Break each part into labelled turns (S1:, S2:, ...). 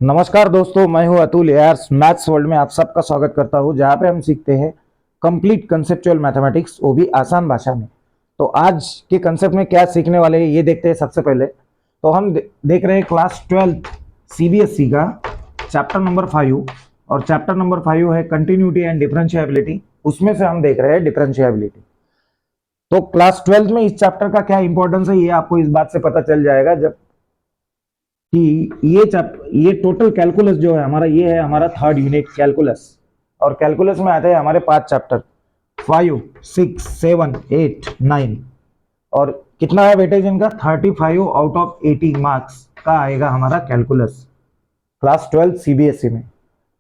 S1: नमस्कार दोस्तों, मैं हूं अतुल। यार्स मैथ्स वर्ल्ड में आप सबका स्वागत करता हूं, जहां पे हम सीखते हैं कंप्लीट कंसेप्चुअल मैथमेटिक्स, वो भी आसान भाषा में। तो आज के कंसेप्ट में क्या सीखने वाले हैं ये देखते हैं। सबसे पहले तो हम देख रहे हैं क्लास 12 सीबीएसई का चैप्टर नंबर 5, और चैप्टर नंबर 5 है कंटिन्यूटी एंड डिफरेंशिएबिलिटी। उसमें से हम देख रहे हैं डिफरेंशिएबिलिटी। तो क्लास 12 में इस चैप्टर का क्या इंपॉर्टेंस है ये आपको इस बात से पता चल जाएगा जब कि ये टोटल कैलकुलस जो है हमारा, ये है हमारा थर्ड यूनिट कैलकुलस। और कैलकुलस में आते हैं हमारे 5 चैप्टर, 5, 6, 7, 8, 9। और कितना है वेटेज इनका? 35 आउट ऑफ 80 मार्क्स का आएगा हमारा कैलकुलस क्लास 12 सीबीएसई में।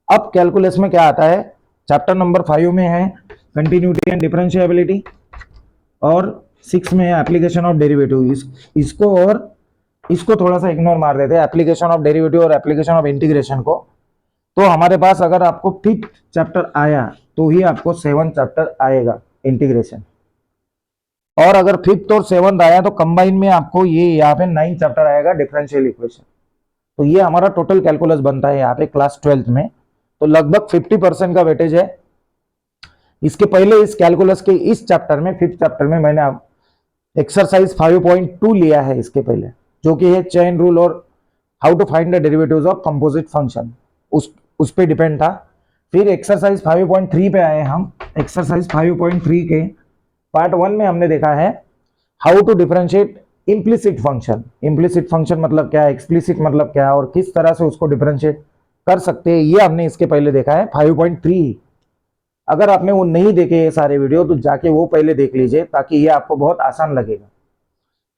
S1: अब कैलकुलस में क्या आता है? चैप्टर नंबर 5 में है कंटिन्यूटी एंड डिफरेंशिएबिलिटी, और 6 में है एप्लीकेशन ऑफ डेरिवेटिव। इसको थोड़ा सा इग्नोर मार देते हैं, एप्लीकेशन ऑफ डेरिवेटिव और एप्लीकेशन ऑफ इंटीग्रेशन को। तो हमारे पास अगर आपको 5th चैप्टर आया तो ही आपको 7th चैप्टर आएगा इंटीग्रेशन। और अगर 5th और 7th आया तो कंबाइन में आपको ये यहाँ पे 9th चैप्टर आएगा डिफरेंशियल इक्वेशन। तो ये हमारा टोटल कैलकुलस बनता है यहाँ पे क्लास 12 में। तो लगभग 50% का वेटेज है। इसके पहले इस कैलकुलस के इस चैप्टर में, 5th चैप्टर में, मैंने अब एक्सरसाइज 5.2 लिया है इसके पहले, जो कि है चेन रूल और how to find the derivatives of composite function. उस पे डिपेंड था। फिर एक्सरसाइज 5.3 पे आए हम। एक्सरसाइज 5.3 के पार्ट 1 में हमने देखा है how to differentiate implicit function. Implicit function मतलब क्या है, एक्सप्लिसिट मतलब क्या है, और किस तरह से उसको डिफरेंशिएट कर सकते हैं, ये हमने इसके पहले देखा है 5.3। अगर आपने वो नहीं देखे ये सारे वीडियो तो जाके वो पहले देख लीजिए, ताकि ये आपको बहुत आसान लगेगा।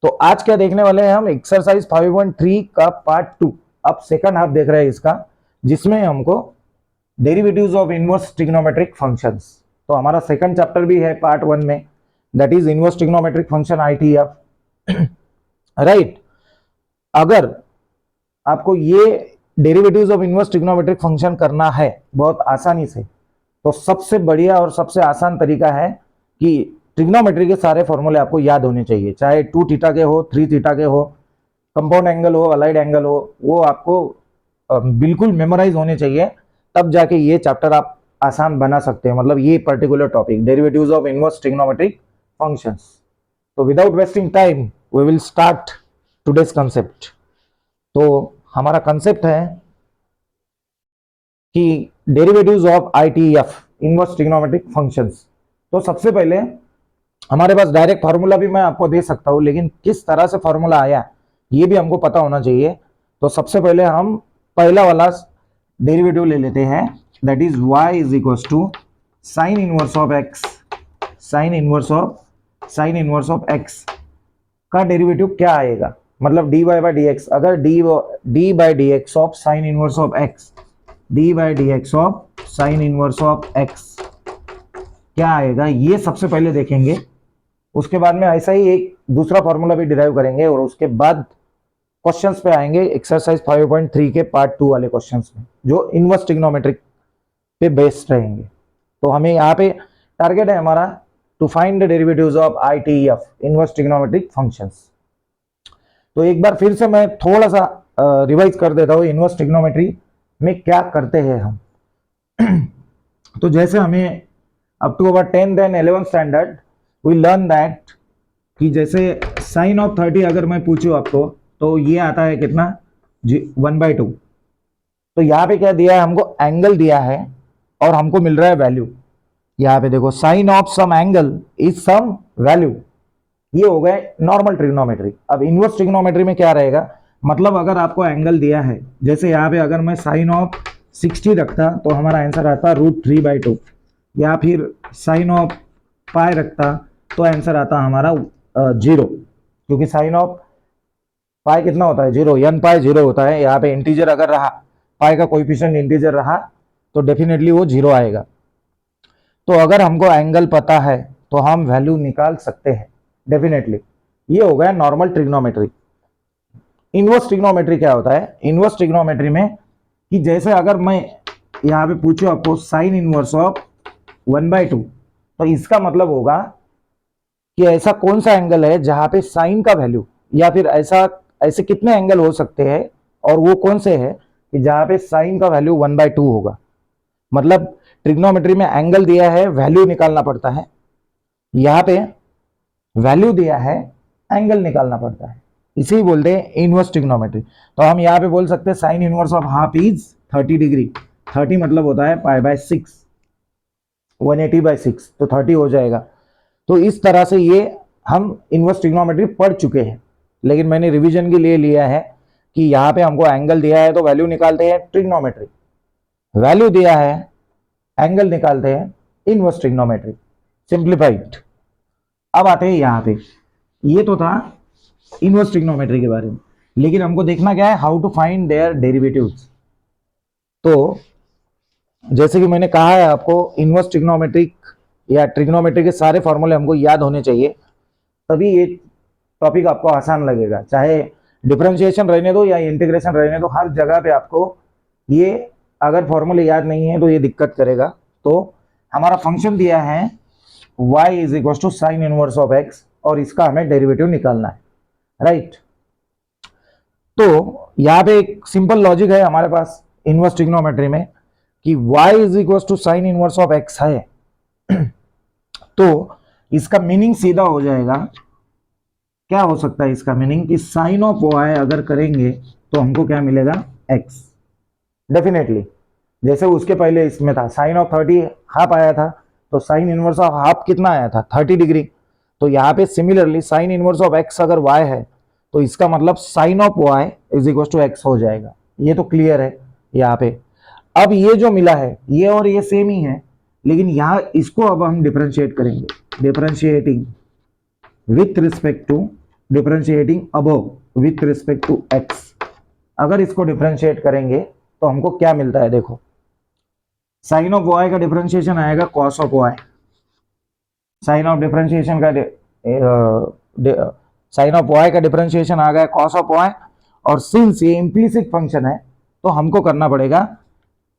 S1: तो आज क्या देखने वाले हैं हम? एक्सरसाइज 5.3 का पार्ट 2। अब सेकंड हाफ देख रहे हैं इसका, जिसमें हमको derivatives of inverse trigonometric functions. तो हमारा सेकंड चैप्टर भी है पार्ट 1 में, that is inverse trigonometric function ITF. Right. अगर आपको ये derivatives of inverse trigonometric function करना है बहुत आसानी से, तो सबसे बढ़िया और सबसे आसान तरीका है कि ट्रिग्नोमेट्री के सारे फॉर्मूले आपको याद होने चाहिए, चाहे 2 थीटा के हो, 3 थीटा के हो, कंपाउंड एंगल हो, अलाइड एंगल हो, वो आपको बिल्कुल मेमोराइज होने चाहिए। तब जाके ये चैप्टर आप आसान बना सकते हैं, मतलब ये particular topic derivatives of inverse trigonometric functions. तो without wasting time we will start today's concept. तो हमारा कंसेप्ट है कि derivatives of ITF, inverse trigonometric functions. तो सबसे पहले हमारे पास डायरेक्ट फार्मूला भी मैं आपको दे सकता हूं, लेकिन किस तरह से फार्मूला आया ये भी हमको पता होना चाहिए। तो सबसे पहले हम पहला वाला डेरिवेटिव ले लेते हैं, that is y is equal to sine inverse of x। Sine inverse of x का डेरिवेटिव क्या आएगा, मतलब dy बाई डी एक्स। अगर d by D x of sine inverse of x, d by D x of sine inverse of x क्या आएगा, ये सबसे पहले देखेंगे। उसके बाद में ऐसा ही एक दूसरा फॉर्मूला भी डिराइव करेंगे, और उसके बाद क्वेश्चंस पे आएंगे एक्सरसाइज 5.3 के पार्ट 2 वाले क्वेश्चंस में, जो इनवर्स ट्रिग्नोमेट्रिक पे बेस्ड रहेंगे। तो हमें यहाँ पे टारगेट है हमारा to find the derivatives of ITF, inverse trigonometric functions. तो एक बार फिर से मैं थोड़ा सा रिवाइज कर देता हूँ इनवर्स ट्रिग्नोमेट्री में क्या करते हैं हम। तो जैसे हमें up to about 10th and 11th standard we learn that कि जैसे साइन ऑफ 30 अगर मैं पूछूं आपको, तो ये आता है कितना? 1/2। तो यहाँ पे क्या दिया है हमको? एंगल दिया है, और हमको मिल रहा है वैल्यू। यहाँ पे देखो, sine of some angle is some value. ये हो गए नॉर्मल ट्रिग्नोमेट्री। अब इनवर्स ट्रिग्नोमेट्री में क्या रहेगा, मतलब अगर आपको एंगल दिया है, जैसे यहाँ पे अगर मैं साइन ऑफ 60 रखता तो हमारा आंसर आता √3/2, या फिर साइन ऑफ पाई रखता तो आंसर आता हमारा 0, क्योंकि साइन ऑफ पाई कितना होता है? 0, n पाई 0 होता है। यहाँ पे इंटीजर अगर रहा, पाई का कोएफिशिएंट इंटीजर रहा, तो डेफिनेटली वो 0 आएगा। तो अगर हमको एंगल पता है तो हम वैल्यू निकाल सकते हैं डेफिनेटली। ये हो गया नॉर्मल ट्रिग्नोमेट्री। इनवर्स ट्रिग्नोमेट्री क्या होता है? इनवर्स ट्रिग्नोमेट्री में कि जैसे अगर मैं यहाँ पे पूछूं आपको साइन इनवर्स ऑफ 1/2, तो इसका मतलब होगा कि ऐसा कौन सा एंगल है जहां पे साइन का वैल्यू, या फिर ऐसे कितने एंगल हो सकते हैं, और वो कौन से हैं कि जहां पे साइन का वैल्यू 1/2 होगा, मतलब ट्रिग्नोमेट्री में एंगल दिया है, वैल्यू निकालना पड़ता है, यहाँ पे वैल्यू दिया है, एंगल निकालना पड़ता है, इसे ही बोलते हैं इनवर्स ट्रिग्नोमेट्री। तो हम यहाँ पे बोल सकते हैं sign inverse of half is 30 degree. 30 मतलब होता है π/6, 180/6, तो 30 हो जाएगा। तो इस तरह से ये हम इनवर्स ट्रिग्नोमेट्री पढ़ चुके हैं, लेकिन मैंने रिवीजन के लिए लिया है कि यहाँ पे हमको एंगल दिया है तो वैल्यू निकालते हैं ट्रिग्नोमेट्री, वैल्यू दिया है एंगल निकालते हैं इनवर्स ट्रिग्नोमेट्री, सिंप्लीफाइड। अब आते हैं यहाँ पे, ये तो था इनवर्स ट्रिग्नोमेट्री के बारे में, लेकिन हमको देखना क्या है, how to find their derivatives. तो जैसे कि मैंने कहा है आपको, इनवर्स ट्रिग्नोमेट्रिक या ट्रिग्नोमेट्री के सारे फॉर्मूले हमको याद होने चाहिए, तभी ये टॉपिक आपको आसान लगेगा। चाहे डिफरेंशिएशन रहने दो या इंटीग्रेशन रहने दो, हर जगह पे आपको ये अगर फॉर्मूले याद नहीं है तो ये दिक्कत करेगा। तो हमारा फंक्शन दिया है y is equal to sine inverse of x, और इसका हमें डेरिवेटिव निकालना है, राइट। तो यहाँ पे एक सिंपल लॉजिक है हमारे पास इनवर्स ट्रिग्नोमेट्री में कि y is equal to sine inverse of x है, तो इसका मीनिंग सीधा हो जाएगा, क्या हो सकता है इसका मीनिंग, कि साइन ऑफ y अगर करेंगे तो हमको क्या मिलेगा, x। डेफिनेटली जैसे उसके पहले इसमें था साइन ऑफ 30 हाफ आया था, तो साइन इनवर्स ऑफ हाफ कितना आया था, 30 डिग्री। तो यहाँ पे similarly sine inverse of x अगर y है तो इसका मतलब sine of y is equal to x हो जाएगा। ये तो क्लियर है यहाँ पे। अब ये जो मिला है ये और ये सेम ही है, लेकिन यहाँ इसको अब हम डिफरेंशिएट करेंगे, differentiating with respect to, differentiating above with respect to x। अगर इसको डिफरेंशिएट करेंगे तो हमको क्या मिलता है, देखो साइन ऑफ y का डिफरेंशिएशन आएगा cos of y, sine of differentiation का साइन ऑफ y का डिफरेंशिएशन आ गया कॉस ऑफ y, और सिंस ये इम्प्लिसिट फंक्शन है तो हमको करना पड़ेगा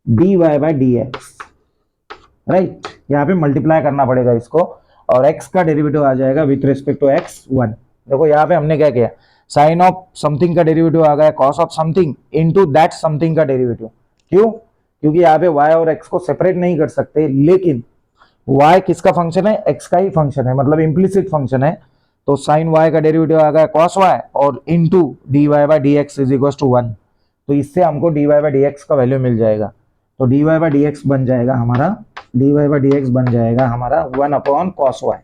S1: dy/dx, राइट। यहाँ पे मल्टीप्लाई करना पड़ेगा इसको, और x का डेरिवेटिव आ जाएगा विथ रिस्पेक्ट टू x1। देखो यहाँ पे हमने क्या किया, साइन ऑफ समथिंग का डेरिवेटिव आ गया cos of something into that something का डेरिवेटिव। क्यों, क्योंकि यहाँ पे y और x को सेपरेट नहीं कर सकते, लेकिन y किसका फंक्शन है, x का ही फंक्शन है, मतलब इम्प्लिसिट फंक्शन है। तो साइन y का डेरिवेटिव आ गया cos y और into dy/dx is equal to 1। तो इससे हमको dy/dx का वैल्यू मिल जाएगा। तो dy/dx बन जाएगा हमारा, dy/dx बन जाएगा हमारा 1/cos y,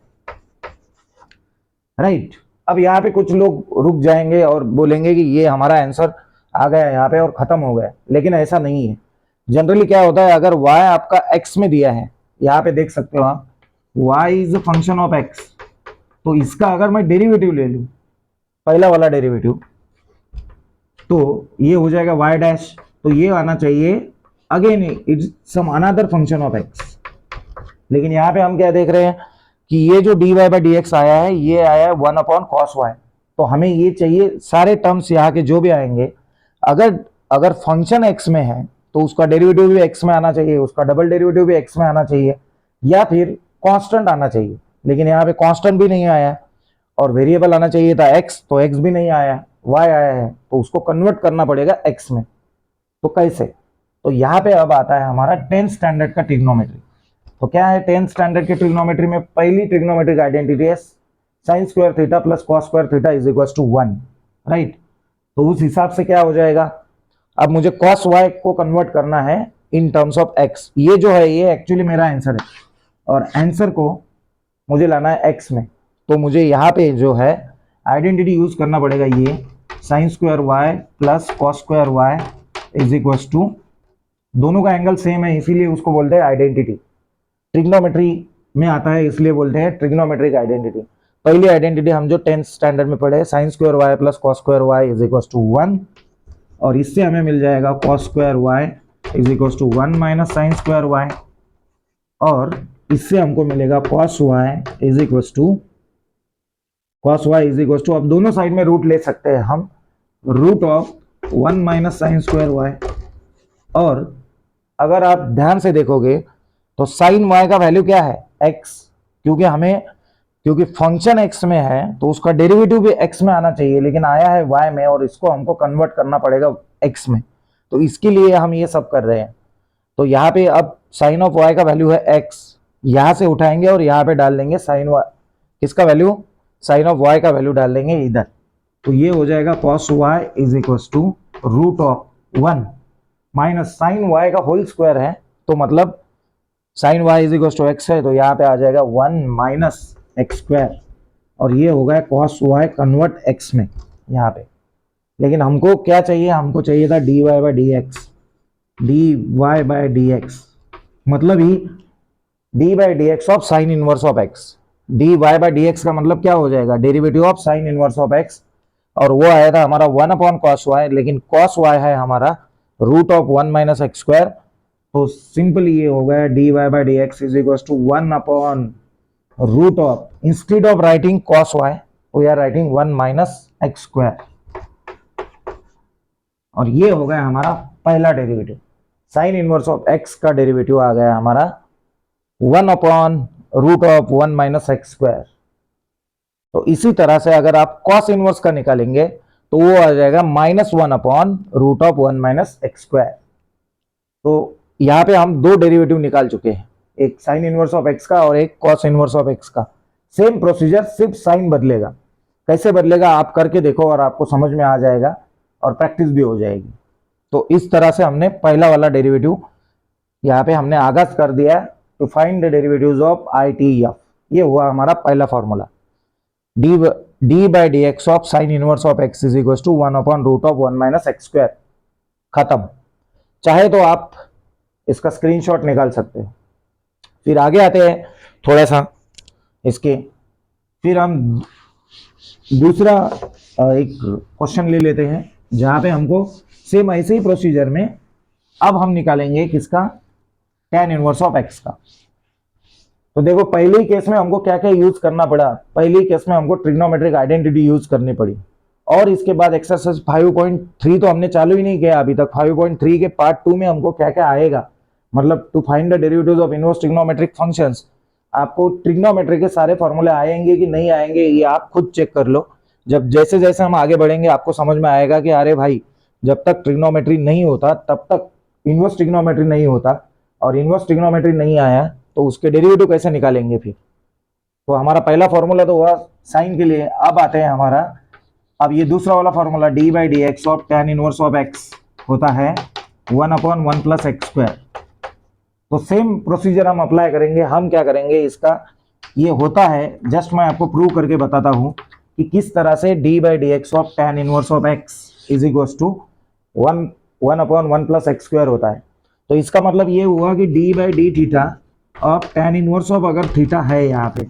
S1: राइट। अब यहाँ पे कुछ लोग रुक जाएंगे और बोलेंगे कि ये हमारा आंसर आ गया यहाँ पे और खत्म हो गया, लेकिन ऐसा नहीं है। जनरली क्या होता है, अगर y आपका x में दिया है, यहाँ पे देख सकते हो आप, y is function of x, तो इसका अगर मैं डेरिवेटिव ले लूं, पहला वाला डेरिवेटिव, तो ये हो जाएगा y डैश, तो ये आना चाहिए again it's some another function of x। लेकिन यहाँ पे हम क्या देख रहे हैं कि ये जो dy/dx आया है ये आया है 1/cos y, तो हमें ये चाहिए सारे टर्म्स यहाँ के जो भी आएंगे, अगर फंक्शन x में है तो उसका डेरिवेटिव भी x में आना चाहिए, उसका डबल डेरिवेटिव भी x में आना चाहिए, या फिर कांस्टेंट आना चाहिए। लेकिन यहाँ पे कांस्टेंट भी नहीं आया, और वेरिएबल आना चाहिए था x, तो x भी नहीं आया, y आया है, तो उसको कन्वर्ट करना पड़ेगा x में। तो कैसे, तो यहाँ पे अब आता है हमारा 10th स्टैंडर्ड का ट्रिग्नोमेट्री। तो क्या है 10th स्टैंडर्ड के ट्रिग्नोमेट्री में, पहली ट्रिग्नोमेट्रिक आइडेंटिटी है sine square theta plus cos square theta is equal to 1, right. तो उस हिसाब से क्या हो जाएगा, अब मुझे कॉस y को कन्वर्ट करना है इन टर्म्स ऑफ x। ये जो है ये एक्चुअली मेरा आंसर है, और आंसर को मुझे लाना है x में। तो मुझे यहाँ पे जो है आइडेंटिटी यूज करना पड़ेगा, ये sine square y plus cos square y is equal to, दोनों का एंगल सेम है इसीलिए उसको बोलते हैं आइडेंटिटी, ट्रिग्नोमेट्री में आता है इसलिए बोलते हैं ट्रिग्नोमेट्रिक आइडेंटिटी। पहली आइडेंटिटी हम जो 10th स्टैंडर्ड में पढ़े, sine square y plus cos square y is equal to 1, और इससे हमें मिल जाएगा cos square y is equal to 1 minus sine square y, और इससे हमको मिलेगा cos y is equal to, अब दोनों साइड में रूट ले सकते हैं हम, root of 1 minus sine square y। और अगर आप ध्यान से देखोगे तो साइन y का वैल्यू क्या है, x, क्योंकि फंक्शन x में है तो उसका डेरिवेटिव भी x में आना चाहिए, लेकिन आया है y में, और इसको हमको कन्वर्ट करना पड़ेगा x में। तो इसके लिए हम ये सब कर रहे हैं। तो यहाँ पे अब साइन ऑफ y का वैल्यू है x, यहाँ से उठाएंगे और यहाँ पे डाल देंगे साइन y, किसका वैल्यू, साइन ऑफ y का वैल्यू डाल देंगे इधर। तो ये हो जाएगा cos y is equal to root of 1 minus sine y का होल स्क्वायर है, तो मतलब sine y is equal to x है, तो यहाँ पे आ जाएगा 1 माइनस एक्स स्क्वायर, और ये हो गया cos y कन्वर्ट x में यहाँ पे। लेकिन हमको क्या चाहिए, हमको चाहिए था dy by D x, dy by D x, मतलब ही d by D x of sine inverse of x। dy by D x का मतलब क्या हो जाएगा, derivative of sine inverse of x, और वो आया था हमारा 1 अपॉन cos y, लेकिन cos y है हमारा root of 1 minus x square. तो सिंपली ये हो गया dy by D x is equal to 1 upon root of, instead of writing cos y we are writing 1 minus x square, और ये हो गया हमारा पहला derivative. Sine inverse of x का डेरिवेटिव आ गया हमारा 1 upon root of 1 minus x square. तो इसी तरह से अगर आप cos इनवर्स का निकालेंगे तो वो आ जाएगा -1 upon root of 1 minus x square. तो यहाँ पे हम दो डेरिवेटिव निकाल चुके हैं, एक साइन इनवर्स ऑफ x का और एक cos इनवर्स ऑफ x का। सेम प्रोसीजर, सिर्फ साइन बदलेगा। कैसे बदलेगा आप करके देखो और आपको समझ में आ जाएगा और प्रैक्टिस भी हो जाएगी। तो इस तरह से हमने पहला वाला डेरिवेटिव यहाँ पे हमने आगाज कर दिया to find the derivatives of I T F. ये हुआ हमारा पहला formula, d by D x of sine inverse of x is equal to 1 upon root of 1 minus x square. खत्म। चाहे तो आप इसका स्क्रीनशॉट निकाल सकते हो। फिर आगे आते हैं थोड़ा सा इसके, फिर हम दूसरा एक क्वेश्चन ले लेते हैं जहां पे हमको सेम ऐसे ही प्रोसीजर में अब हम निकालेंगे किसका, tan इनवर्स ऑफ x का। तो देखो पहले ही केस में हमको क्या क्या यूज करना पड़ा, पहले ही केस में हमको ट्रिग्नोमेट्रिक आइडेंटिटी यूज करनी पड़ी, और इसके बाद एक्सरसाइज 5.3 तो हमने चालू ही नहीं किया अभी तक। 5.3 के पार्ट 2 में हमको क्या क्या आएगा, मतलब to find the derivatives of inverse trigonometric functions. आपको ट्रिग्नोमेट्री के सारे फॉर्मूले आएंगे कि नहीं आएंगे ये आप खुद चेक कर लो। जब जैसे जैसे हम आगे बढ़ेंगे आपको समझ में आएगा कि अरे भाई जब तक ट्रिग्नोमेट्री नहीं होता तब तक इनवर्स ट्रिग्नोमेट्री नहीं होता, और इनवर्स ट्रिग्नोमेट्री नहीं आया तो उसके डेरिवेटिव कैसे निकालेंगे फिर। तो हमारा पहला फॉर्मूला तो हुआ साइन के लिए। अब आते हैं हमारा, अब ये दूसरा वाला formula d by D x of tan inverse of x होता है 1 अपॉन 1 प्लस एक्स स्क्वायर। तो सेम प्रोसीजर हम अप्लाई करेंगे। हम क्या करेंगे, इसका ये होता है, जस्ट मैं आपको प्रूव करके बताता हूं कि किस तरह से d by D x of tan inverse of x is equal to 1 upon 1 plus x square होता है। तो इसका मतलब ये हुआ कि d by d theta of tan inverse of, अगर थीटा है यहाँ पे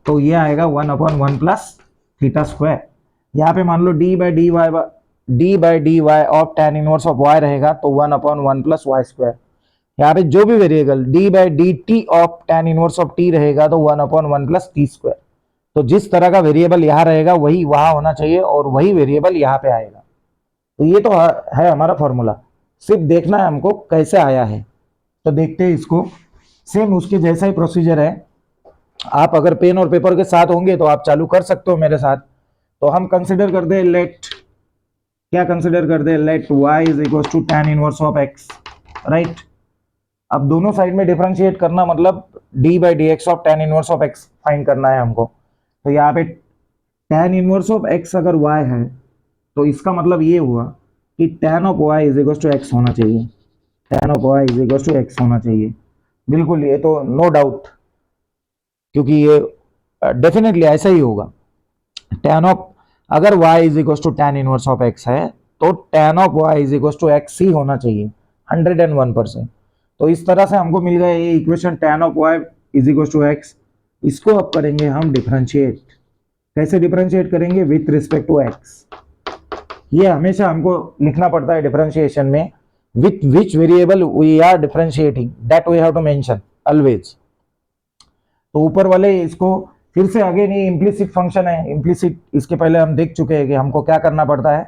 S1: तो ये आएगा 1 अपॉन 1 प्लस थीटा स्क्वायर। यहाँ पे मान लो d by d y of tan inverse of y रहेगा तो 1 अपॉन 1 प्लस वाई स्क्वायर। यहाँ पे जो भी variable D by D T of tan inverse of t रहेगा तो 1 अपॉन 1 प्लस टी स्क्वायर। तो जिस तरह का वेरिएबल यहाँ रहेगा वही वहां होना चाहिए और वही वेरिएबल यहाँ पे आएगा। तो ये तो है हमारा फॉर्मूला, सिर्फ देखना है हमको कैसे आया है। तो देखते हैं इसको, सेम उसके जैसा ही प्रोसीजर है। आप अगर पेन और पेपर के साथ होंगे तो आप चालू कर सकते हो मेरे साथ। तो हम कंसिडर कर दे लेट, क्या कंसिडर कर दे, let y is equal to tan inverse of x, right. अब दोनों साइड में डिफरेंशिएट करना मतलब d by D x of tan inverse of x find करना है हमको। तो यहाँ पे tan इनवर्स ऑफ x अगर y है तो इसका मतलब ये हुआ कि tan of y is equal to x होना चाहिए, tan of y is equal to x होना चाहिए। बिल्कुल, ये तो नो डाउट, क्योंकि ये डेफिनेटली ऐसा ही होगा। tan ऑफ, अगर y is equal to tan inverse of x है तो tan of y is equal to x ही होना चाहिए 101%। तो इस तरह से हमको मिल गया ये equation tan of y is equal to x। इसको अब करेंगे हम डिफरेंशिएट। कैसे डिफरेंशिएट करेंगे, विथ रिस्पेक्ट टू x। ये हमेशा हमको लिखना पड़ता है डिफरेंशिएशन में, with which variable we are differentiating, that we have to mention always. तो ऊपर वाले इसको फिर से आगे नहीं, इम्प्लिसिट फंक्शन है। इम्प्लिसिट इसके पहले हम देख चुके हैं कि हमको क्या करना पड़ता है,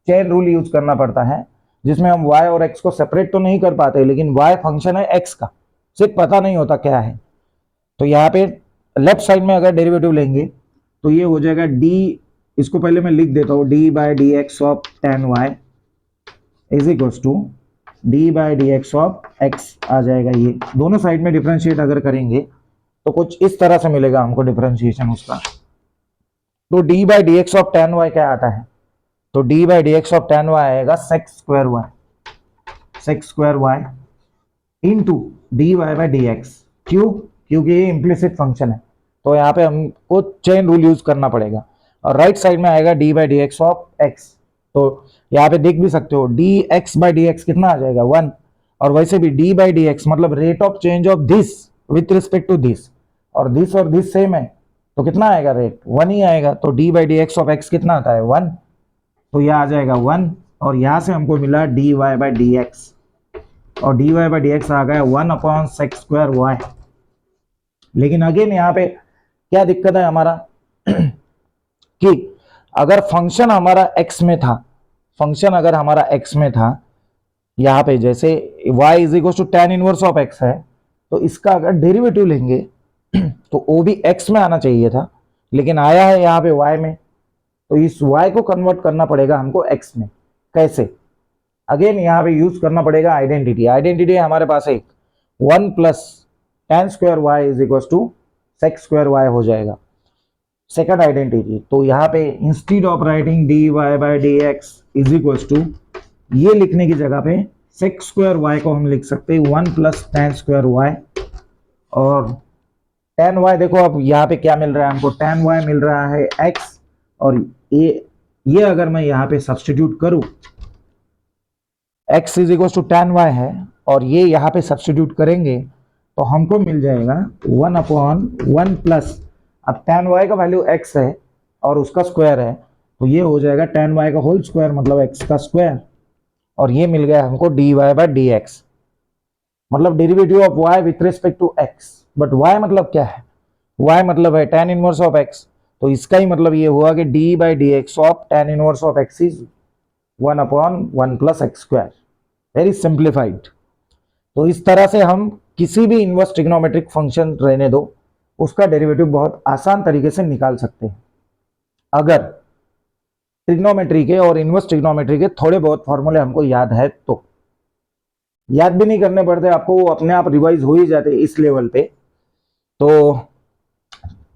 S1: चेन रूल यूज करना पड़ता है, जिसमें हम y और x को सेपरेट तो नहीं कर पाते, लेकिन y फंक्शन है x का, सिर्फ पता नहीं होता क्या है। तो यहाँ पे लेफ्ट साइड में अगर डेरिवेटिव लेंगे तो ये हो जाएगा d, इसको पहले मैं लिख देता हूँ, d by D x of tan y is equals to d by D x of x आ जाएगा। ये दोनों साइड में डिफरेंशिएट अगर करेंगे तो कुछ इस तरह से मिलेगा हमको डिफरेंशिएशन उसका। तो d by D x of tan y क्या आता है, तो d by D x of tan y आएगा sec square y into d y by D x. क्यों, क्योंकि ये इम्प्लिसिट फंक्शन है, तो यहाँ पे हमको चेन रूल यूज करना पड़ेगा। और राइट साइड में आएगा d by D x of x, तो यहाँ पे देख भी सकते हो d x by D x कितना आ जाएगा 1, और वैसे भी डी बाई डी एक्स मतलब rate of change of this with respect to this, और दिस सेम है तो कितना आएगा रेट 1 ही आएगा। तो d by D x of x कितना आता है 1, तो यह आ जाएगा 1, और यहाँ से हमको मिला d y by D x, और d y by D x आ गया 1 अपॉन सेक्स स्क्वायर वाई। लेकिन अगेन यहाँ पे क्या दिक्कत है हमारा कि अगर फंक्शन हमारा x में था, फंक्शन अगर हमारा x में था, यहाँ पे जैसे y is equal to tan inverse of x है, तो इसका अगर डेरिवेटिव लेंगे तो वो भी x में आना चाहिए था, लेकिन आया है यहाँ पे y में, तो इस y को कन्वर्ट करना पड़ेगा हमको x में। कैसे, अगेन यहाँ पे यूज करना पड़ेगा आइडेंटिटी। आइडेंटिटी हमारे पास एक 1 plus tan square y is equal to sec square y हो जाएगा, सेकंड आइडेंटिटी। तो यहाँ पे instead of writing d y by D x is equal to, ये लिखने की जगह पे सेक्स स्क्वायर वाई को हम लिख सकते हैं 1 प्लस tan स्क्वायर वाई, और tan वाई देखो अब यहाँ पे क्या मिल रहा है हमको, tan वाई मिल रहा है x, और ये अगर मैं यहाँ पे सब्सटीट्यूट करूं, x is equal to tan y है, और ये यहाँ पे सब्सटीट्यूट करेंगे तो हमको मिल जाएगा 1 अपॉन 1 प्लस, अब tan y का वैल्यू x है और उसका स्क्वायर है, तो ये हो जाएगा tan y का होल स्क्वायर मतलब x का स्क्वायर, और ये मिल गया हमको dy बाई डी एक्स, मतलब derivative of y with respect to x। But y मतलब क्या है, y मतलब है tan इनवर्स ऑफ x, तो इसका ही मतलब ये हुआ कि d by D x of tan inverse of x is 1 upon 1 plus x square, very simplified. तो इस तरह से हम किसी भी इनवर्स ट्रिग्नोमेट्रिक फंक्शन रहने दो, उसका डेरिवेटिव बहुत आसान तरीके से निकाल सकते हैं, अगर ट्रिग्नोमेट्री के और इनवर्स ट्रिग्नोमेट्री के थोड़े बहुत फॉर्मूले हमको याद है तो। याद भी नहीं करने पड़ते आपको, वो अपने आप रिवाइज हो ही जाते इस लेवल पे। तो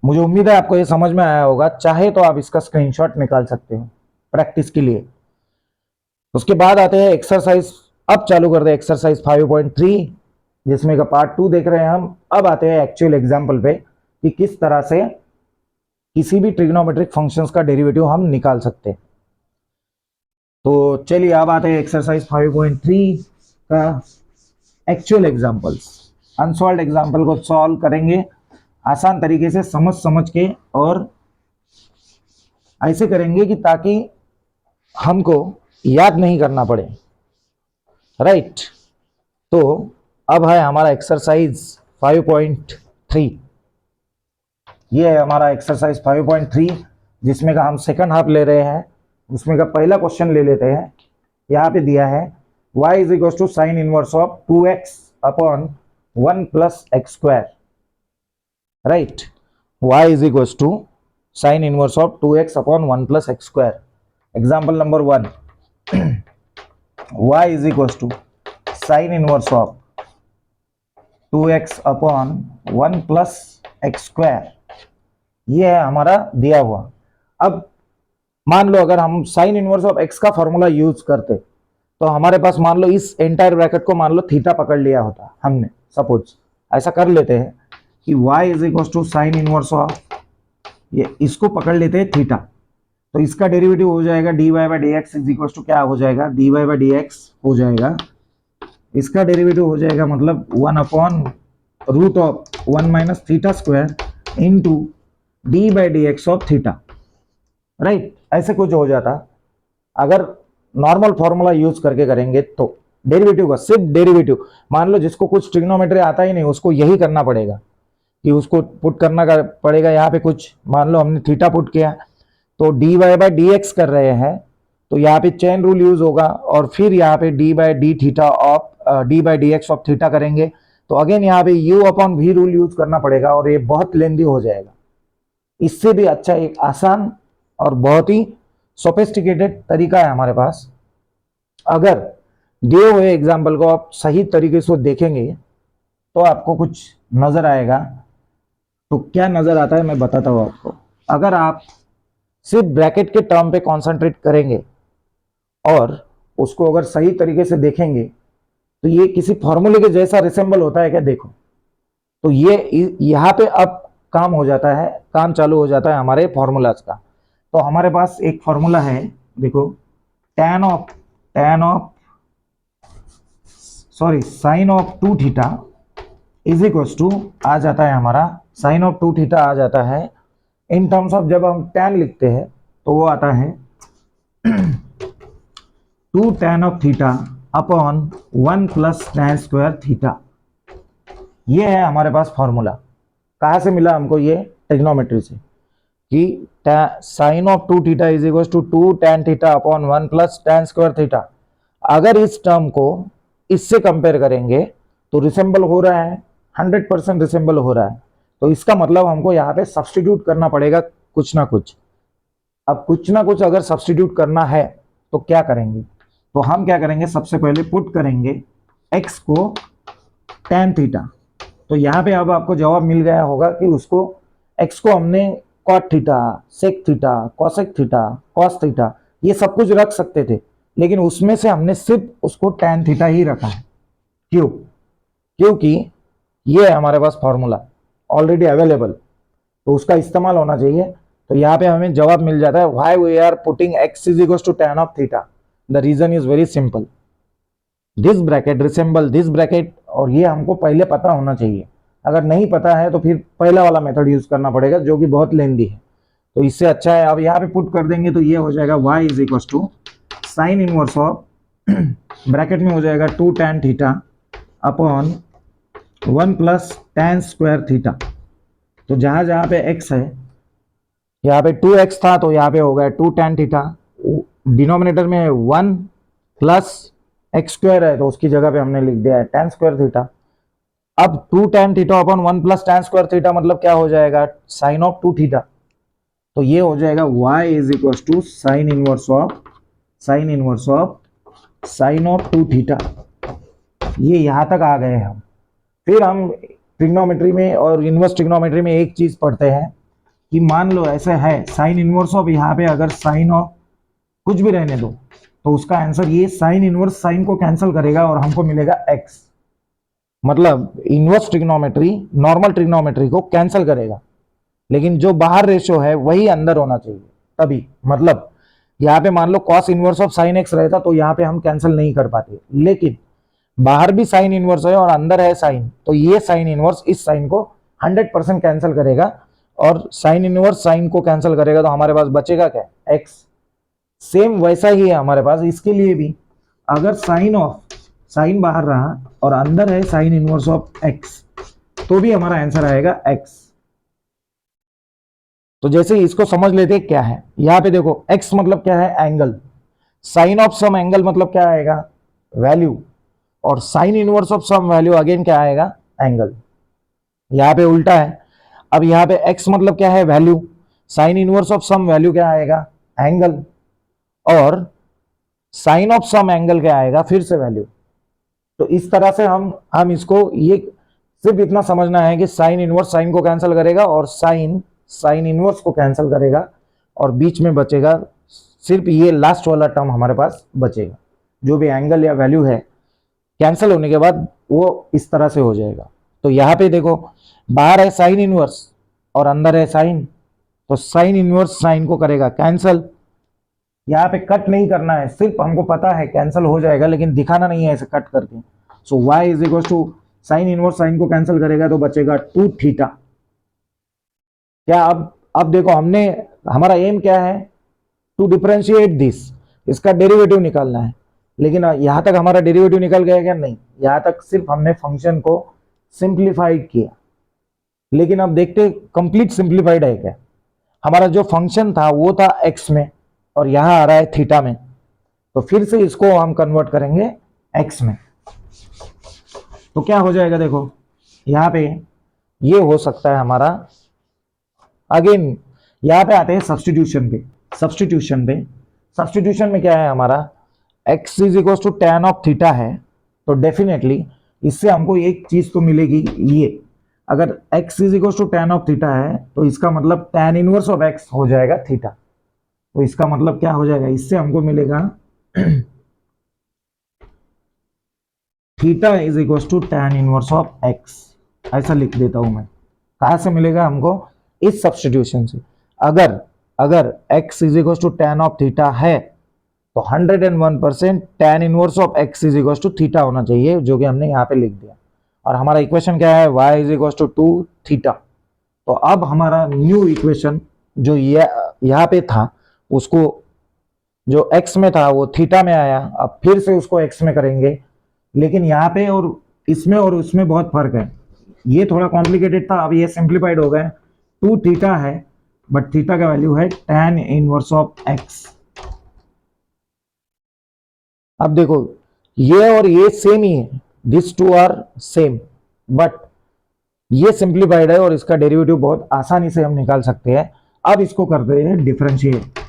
S1: मुझे उम्मीद है आपको ये समझ में आया होगा, चाहे तो आप इसका स्क्रीनशॉट निकाल सकते हो प्रैक्टिस के लिए। उसके बाद आते हैं एक्सरसाइज, अब चालू कर दे एक्सरसाइज 5.3, जिसमें का पार्ट 2 देख रहे हैं हम। अब आते हैं एक्चुअल एग्जाम्पल पे कि किस तरह से किसी भी ट्रिग्नोमेट्रिक फंक्शंस का डेरिवेटिव हम निकाल सकते हैं। तो चलिए अब आते हैं एक्सरसाइज 5.3 का एक्चुअल एग्जाम्पल्स। अनसॉल्व्ड एग्जाम्पल को सॉल्व करेंगे आसान तरीके से, समझ के, और ऐसे करेंगे कि ताकि हमको याद नहीं करना पड़े, राइट। तो अब है हमारा एक्सरसाइज 5.3, ये है हमारा एक्सरसाइज 5.3, जिसमें का हम सेकंड हाफ ले रहे हैं। उसमें का पहला क्वेश्चन ले लेते हैं। यहाँ पे दिया है y is equal to sine inverse of 2x upon 1 plus x square, right. y is equal to sine inverse of 2x upon 1 plus x square. Example number 1, y is equal to sine inverse of 2x upon 1 plus x square, ये है हमारा दिया हुआ। अब मान लो अगर हम sign inverse of x का फॉर्मूला यूज करते तो हमारे पास मान लो इस एंटायर ब्रैकेट को मान लो थीटा पकड़ लिया होता हमने, सपोज ऐसा कर लेते हैं कि y is equal to sine inverse of, ये इसको पकड़ लेते हैं थीटा, तो इसका डेरिवेटिव हो जाएगा dy by D x is equal to क्या हो जाएगा, dy बाई डी एक्स हो जाएगा, इसका डेरिवेटिव हो जाएगा मतलब 1 upon root of 1 minus theta square into d by D x of theta, right. ऐसे कुछ हो जाता। अगर नॉर्मल फॉर्मूला यूज करके करेंगे तो डेरिवेटिव का सिर्फ डेरिवेटिव, मान लो जिसको कुछ ट्रिग्नोमेट्री आता ही नहीं उसको यही करना पड़ेगा कि उसको पुट करना पड़ेगा यहाँ पे कुछ, मान लो हमने थीटा पुट किया तो d y by D x कर रहे हैं, तो यहाँ पे चेन रूल यूज होगा, और फिर यहाँ पे d by d theta of d by D x of theta करेंगे तो अगेन यहाँ पे u upon v rule use करना पड़ेगा, और ये बहुत लेंदी हो जाएगा। इससे भी अच्छा एक आसान और बहुत ही सोफिस्टिकेटेड तरीका है हमारे पास। अगर दिए हुए एग्जाम्पल को आप सही तरीके से देखेंगे तो आपको कुछ नजर आएगा। तो क्या नजर आता है मैं बताता हूँ आपको। अगर आप सिर्फ ब्रैकेट के टर्म पे कॉन्सेंट्रेट करेंगे और उसको अगर सही तरीके से देखेंगे तो ये किसी फॉर्मूले के जैसा रिसेंबल होता है क्या, देखो। तो ये यहाँ पे अब काम हो जाता है, काम चालू हो जाता है हमारे फॉर्मूलाज का। तो हमारे पास एक फॉर्मूला है, देखो, sine of 2 theta is equal to आ जाता है हमारा, साइन ऑफ 2 थीटा आ जाता है इन टर्म्स ऑफ, जब हम tan लिखते हैं तो वो आता है 2 tan of theta upon 1 plus tan square theta. ये है हमारे पास फॉर्मूला। कहाँ से मिला हमको ये? ट्रिग्नोमेट्री से, कि sine of 2 theta is equal to 2 tan theta upon 1 plus tan square theta. अगर इस टर्म को इससे कंपेयर करेंगे तो रिसेंबल हो रहा है, 100% रिसेंबल हो रहा है। तो इसका मतलब हमको यहाँ पे सब्स्टिट्यूट करना पड़ेगा कुछ ना कुछ। अब कुछ ना कुछ अगर सब्स्टिट्यूट करना है तो क्या करेंगे? तो हम क्या करेंगे, सबसे पहले पुट करेंगे x को tan थीटा। तो यहाँ पे अब आपको जवाब मिल गया होगा कि उसको x को हमने cot theta, sec theta, cosec theta, cos theta ये सब कुछ रख सकते थे, लेकिन उसमें से हमने सिर्फ उसको tan थीटा ही रखा है। क्यों? क्योंकि ये है हमारे पास फॉर्मूला ऑलरेडी अवेलेबल, तो उसका इस्तेमाल होना चाहिए। तो यहाँ पे हमें जवाब मिल जाता है why we are putting x is equal to tan of theta. The reason is very simple, this bracket resemble this bracket, और ये हमको पहले पता होना चाहिए। अगर नहीं पता है तो फिर पहला वाला मेथड यूज करना पड़ेगा जो कि बहुत लेंदी है। तो इससे अच्छा है अब यहाँ पे पुट कर देंगे तो ये हो जाएगा y is equal to sine inverse of bracket में हो जाएगा 2 tan theta upon 1 plus tan square theta. तो जहां जहां पे x है, यहाँ पे 2x था तो यहाँ पे हो गया 2 tan थीटा, डिनोमिनेटर में 1 प्लस एक्स स्क्वायर है तो उसकी जगह पे हमने लिख दिया है tan स्क्वायर थीटा। अब 2 tan theta upon 1 plus tan square theta मतलब क्या हो जाएगा, साइन ऑफ 2 थीटा। तो ये हो जाएगा y is equal to sine inverse of sine of 2 theta. ये यहां तक आ गए हम। फिर हम ट्रिग्नोमेट्री में और इनवर्स ट्रिग्नोमेट्री में एक चीज पढ़ते हैं कि मान लो ऐसे है साइन इनवर्स ऑफ, यहाँ पे अगर साइन ऑफ कुछ भी रहने दो तो उसका आंसर ये साइन इनवर्स साइन को कैंसिल करेगा और हमको मिलेगा x। मतलब इनवर्स ट्रिग्नोमेट्री नॉर्मल ट्रिग्नोमेट्री को कैंसिल करेगा, लेकिन जो बाहर रेशियो है वही अंदर होना चाहिए तभी। मतलब यहाँ पे मान लो cos inverse of sign x रहता तो यहाँ पे हम कैंसिल नहीं कर पाते, लेकिन बाहर भी साइन इनवर्स है और अंदर है साइन, तो ये साइन इनवर्स इस साइन को 100% कैंसिल करेगा और साइन इनवर्स साइन को कैंसिल करेगा तो हमारे पास बचेगा क्या, x। सेम वैसा ही है हमारे पास इसके लिए भी। अगर साइन बाहर रहा और अंदर है साइन इनवर्स ऑफ x तो भी हमारा आंसर आएगा x। तो जैसे इसको समझ लेते हैं क्या है। यहाँ पे देखो x मतलब क्या है, angle. Sine of some angle मतलब क्या आएगा, वैल्यू। और sine inverse of some value again क्या आएगा, एंगल। यहाँ पे उल्टा है। अब यहाँ पे x मतलब क्या है, value. Sine inverse of some value क्या आएगा, एंगल। और साइन ऑफ सम एंगल क्या आएगा, फिर से वैल्यू। तो इस तरह से हम इसको, ये सिर्फ इतना समझना है कि साइन इनवर्स साइन को कैंसिल करेगा और साइन इनवर्स को कैंसिल करेगा और बीच में बचेगा सिर्फ ये लास्ट वाला टर्म हमारे पास बचेगा। जो भी एंगल या वैल्यू है कैंसिल होने के बाद वो इस तरह से हो जाएगा। तो यहाँ पे देखो बाहर है साइन इनवर्स और अंदर है साइन, तो साइन इनवर्स साइन को करेगा कैंसिल। यहाँ पे कट नहीं करना है, सिर्फ हमको पता है कैंसिल हो जाएगा लेकिन दिखाना नहीं है ऐसे कट करके। So y is equal to sine inverse sine को कैंसिल करेगा तो बचेगा 2 थीटा। क्या अब देखो हमारा एम क्या है, टू डिफरेंशिएट दिस, इसका डेरिवेटिव निकालना है। लेकिन यहां तक हमारा डेरिवेटिव निकल गया क्या, नहीं। यहां तक सिर्फ हमने फंक्शन को सिंप्लीफाइड किया, लेकिन अब देखते कंप्लीट सिंप्लीफाइड है क्या। हमारा जो फंक्शन था वो था x में और यहां आ रहा है थीटा में, तो फिर से इसको हम कन्वर्ट करेंगे x में। तो क्या हो जाएगा, देखो यहां पे ये हो सकता है हमारा, अगेन यहां पे आते हैं सब्स्टिट्यूशन में क्या है हमारा, x is equal to tan of theta है, तो डेफिनेटली इससे हमको एक चीज तो मिलेगी, ये अगर x is equal to tan of theta है तो इसका मतलब tan इनवर्स ऑफ x हो जाएगा थीटा। तो इसका मतलब क्या हो जाएगा, इससे हमको मिलेगा theta is equal to tan inverse of x। ऐसा लिख देता हूं मैं। कहां से मिलेगा हमको, इस सब्स्टिट्यूशन से। अगर अगर x is equal to tan of theta है तो 101% tan inverse of x is equal to theta होना चाहिए, जो कि हमने यहाँ पे लिख दिया। और हमारा इक्वेशन क्या है, y is equal to 2 theta. तो अब हमारा न्यू इक्वेशन जो यहाँ पे था, उसको जो x में था वो थीटा में आया, अब फिर से उसको x में करेंगे। लेकिन यहाँ पे और उसमें बहुत फर्क है, ये थोड़ा कॉम्प्लिकेटेड था, अब ये सिंप्लीफाइड हो गया। 2 थीटा है बट थीटा का वैल्यू है tan इनवर्स ऑफ x। अब देखो ये और ये सेम ही है, this two are same, but ये सिंप्लीफाइड है और इसका डेरिवेटिव बहुत आसानी से हम निकाल सकते हैं। अब इसको करते हैं differentiate,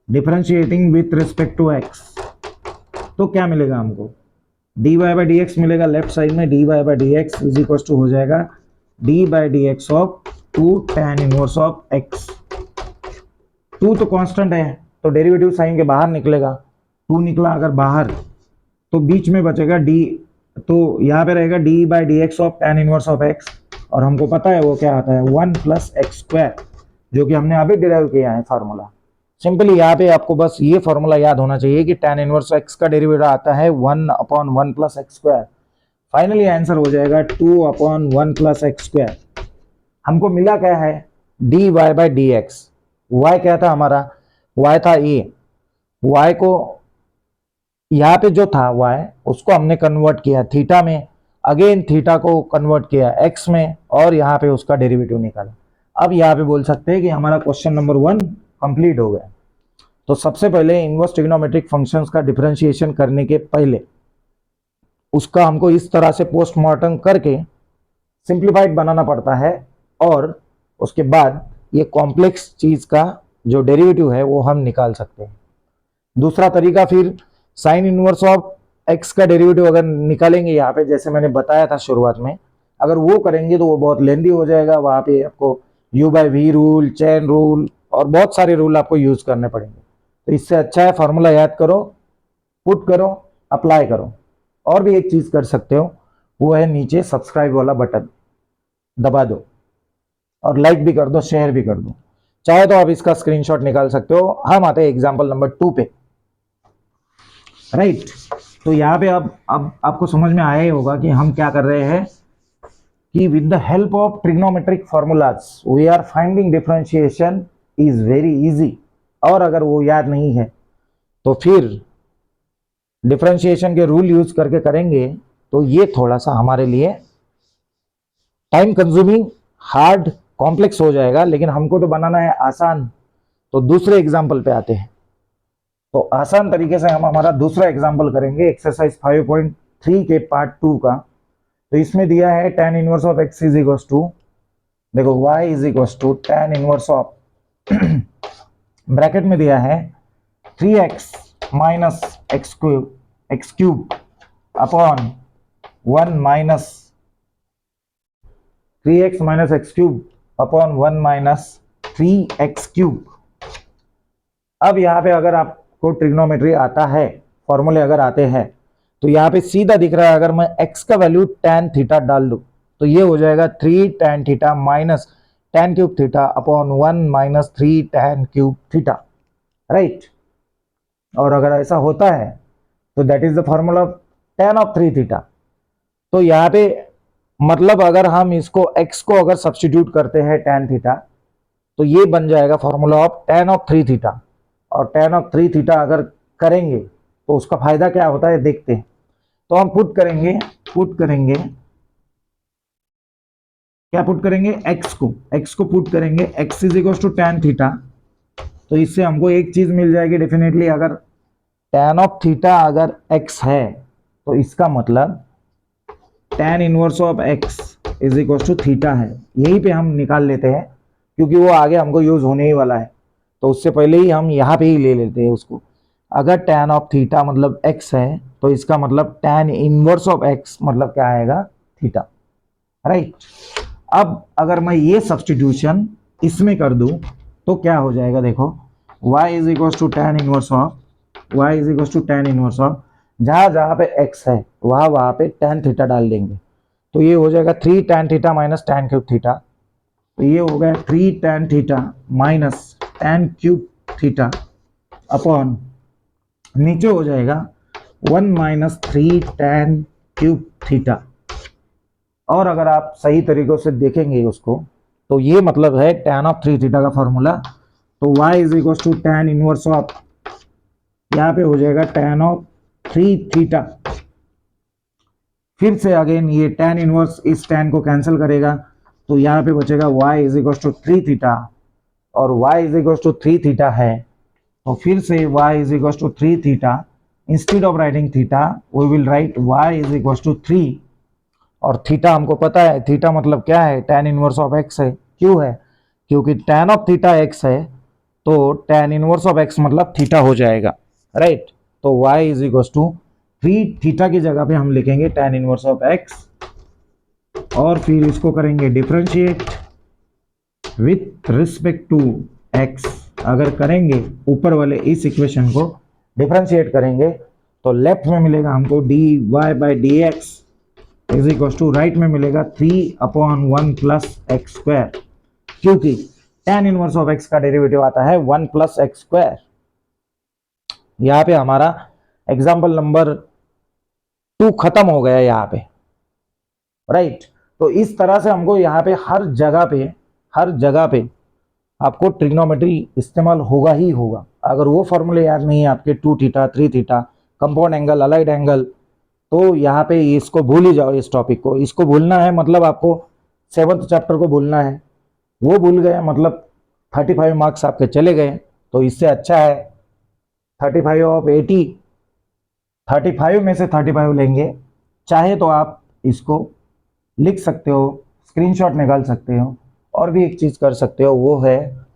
S1: differentiating with respect to x। तो क्या मिलेगा हमको, dy बाई डी एक्स मिलेगा लेफ्ट साइड में, dy by D x is equal to हो जाएगा d by D x of 2 tan inverse of x। 2 तो कांस्टेंट है तो डेरिवेटिव साइन के बाहर निकलेगा, 2 निकला अगर बाहर तो बीच में बचेगा d, तो यहाँ पे रहेगा d by D x of tan inverse of x। और हमको पता है वो क्या आता है, 1 प्लस एक्स स्क्वायर, जो कि हमने अभी डिराइव किया है फार्मूला। सिंपली यहाँ पे आपको बस ये फॉर्मूला याद होना चाहिए कि tan इनवर्स x का डेरिवेटिव आता है 1/1 plus x square. Finally answer हो जाएगा 2/1 प्लस एक्स स्क्वायर। हमको मिला क्या है, dy by D x. y क्या था हमारा, y था a, y को यहाँ पे जो था y उसको हमने कन्वर्ट किया थीटा में, अगेन थीटा को कन्वर्ट किया x में, और यहाँ पे उसका डेरिवेटिव निकाला। अब यहाँ पे बोल सकते हैं कि हमारा क्वेश्चन नंबर 1 कंप्लीट हो गया। तो सबसे पहले इनवर्स ट्रिग्नोमेट्रिक फंक्शंस का डिफरेंशिएशन करने के पहले उसका हमको इस तरह से पोस्टमार्टम करके सिंप्लीफाइड बनाना पड़ता है, और उसके बाद ये कॉम्प्लेक्स चीज का जो डेरिवेटिव है वो हम निकाल सकते हैं। दूसरा तरीका फिर साइन इनवर्स ऑफ एक्स का डेरिवेटिव अगर निकालेंगे यहाँ पे, जैसे मैंने बताया था शुरुआत में, अगर वो करेंगे तो वो बहुत लेंदी हो जाएगा। वहाँ पे आपको u by v rule, chain rule और बहुत सारे रूल आपको यूज करने पड़ेंगे। तो इससे अच्छा है फॉर्मूला याद करो, पुट करो, अप्लाई करो। और भी एक चीज कर सकते हो, वो है नीचे सब्सक्राइब वाला बटन दबा दो और लाइक भी कर दो, शेयर भी कर दो। चाहे तो आप इसका स्क्रीनशॉट निकाल सकते हो। हम आते हैं एग्जाम्पल नंबर 2 पे, राइट। तो यहाँ पे अब आपको समझ में आया ही होगा कि हम क्या कर रहे हैं, कि with the help of trigonometric formulas we are finding differentiation is very easy. और अगर वो याद नहीं है तो फिर डिफरेंशिएशन के रूल यूज करके करेंगे तो ये थोड़ा सा हमारे लिए टाइम कंज्यूमिंग, हार्ड, कॉम्प्लेक्स हो जाएगा। लेकिन हमको तो बनाना है आसान। तो दूसरे एग्जाम्पल पे आते हैं। तो आसान तरीके से हम हमारा दूसरा एग्जाम्पल करेंगे एक्सरसाइज 5.3 के पार्ट 2 का। तो इसमें दिया है tan inverse of x is equal to, देखो y is equal to tan inverse of bracket में दिया है 3x minus x cube upon 1 minus 3x minus x cube upon 1 minus 3x cube. अब यहाँ पे अगर आपको ट्रिग्नोमेट्री आता है, फॉर्मूले अगर आते हैं, तो यहाँ पे सीधा दिख रहा है, अगर मैं x का वैल्यू tan थीटा डाल दूं तो ये हो जाएगा 3 tan theta minus tan cube theta upon 1 minus 3 tan cube theta, right. और अगर ऐसा होता है तो that is the formula of tan of 3 theta. तो यहाँ पे मतलब अगर हम इसको x को अगर सब्स्टिट्यूट करते हैं tan थीटा, तो ये बन जाएगा formula of tan of 3 theta. और tan ऑफ 3 थीटा अगर करेंगे तो उसका फायदा क्या होता है देखते हैं। तो हम पुट करेंगे क्या पुट करेंगे, x को पुट करेंगे, x is equal to tan theta. तो इससे हमको एक चीज मिल जाएगी डेफिनेटली, अगर tan ऑफ थीटा अगर x है तो इसका मतलब tan inverse of x is equal to theta है। यहीं पे हम निकाल लेते हैं क्योंकि वो आगे हमको यूज होने ही वाला है। तो उससे पहले ही हम यहाँ पे ही ले लेते हैं उसको। अगर tan ऑफ थीटा मतलब x है तो इसका मतलब tan इनवर्स ऑफ x मतलब क्या आएगा, थीटा, राइट। अब अगर मैं ये सब्सटीट्यूशन इसमें कर दूं तो क्या हो जाएगा, देखो y is equal to tan inverse of जहां जहां पे x है वहां पे tan थीटा डाल देंगे, तो ये हो जाएगा 3 tan theta minus tan cube theta, तो ये हो गया 3 tan theta minus tan cube theta upon नीचे हो जाएगा 1 माइनस 3 tan क्यूब थीटा। और अगर आप सही तरीकों से देखेंगे उसको तो ये मतलब है tan ऑफ 3 थीटा का फॉर्मूला, तो y is equal to tan inverse of, यहाँ पे हो जाएगा tan ऑफ 3 थीटा। फिर से अगेन ये tan इनवर्स इस tan को कैंसिल करेगा, तो यहाँ पे बचेगा y is equal to 3 theta, और y is equal to 3 theta है, तो फिर से y is equal to 3 theta, instead of writing theta we will write y is equal to 3, और थीटा हमको पता है, थीटा मतलब क्या है, tan इनवर्स ऑफ x है, क्यों है, क्योंकि tan ऑफ थीटा x है, तो tan इनवर्स ऑफ x मतलब थीटा हो जाएगा, राइट। तो y is equal to 3 theta की जगह पे हम लिखेंगे tan इनवर्स ऑफ x, और फिर इसको करेंगे differentiate with respect to x। अगर करेंगे ऊपर वाले इस इक्वेशन को डिफरेंशिएट करेंगे तो लेफ्ट में मिलेगा हमको dy/dx is equal to, right में मिलेगा 3/1 प्लस एक्स स्क्वायर, क्योंकि tan इनवर्स ऑफ x का डेरिवेटिव आता है 1 प्लस एक्स स्क्वायर। यहाँ पे हमारा एग्जाम्पल नंबर 2 खत्म हो गया यहाँ पे, राइट। तो इस तरह से हमको यहाँ पे हर जगह पे आपको ट्रिग्नोमेट्री इस्तेमाल होगा ही होगा। अगर वो फॉर्मूले याद नहीं है आपके 2 theta 3 theta, compound angle, allied angle, तो यहाँ पे इसको भूल ही जाओ, इस टॉपिक को। इसको भूलना है मतलब आपको 7th चैप्टर को भूलना है, वो भूल गए मतलब 35 मार्क्स आपके चले गए। तो इससे अच्छा है 35 ऑफ 80, 35 में से 35 लेंगे। चाहे तो आप इसको लिख सकते हो, स्क्रीनशॉट निकाल सकते हो, और भी एक चीज़ कर सकते हो, वो है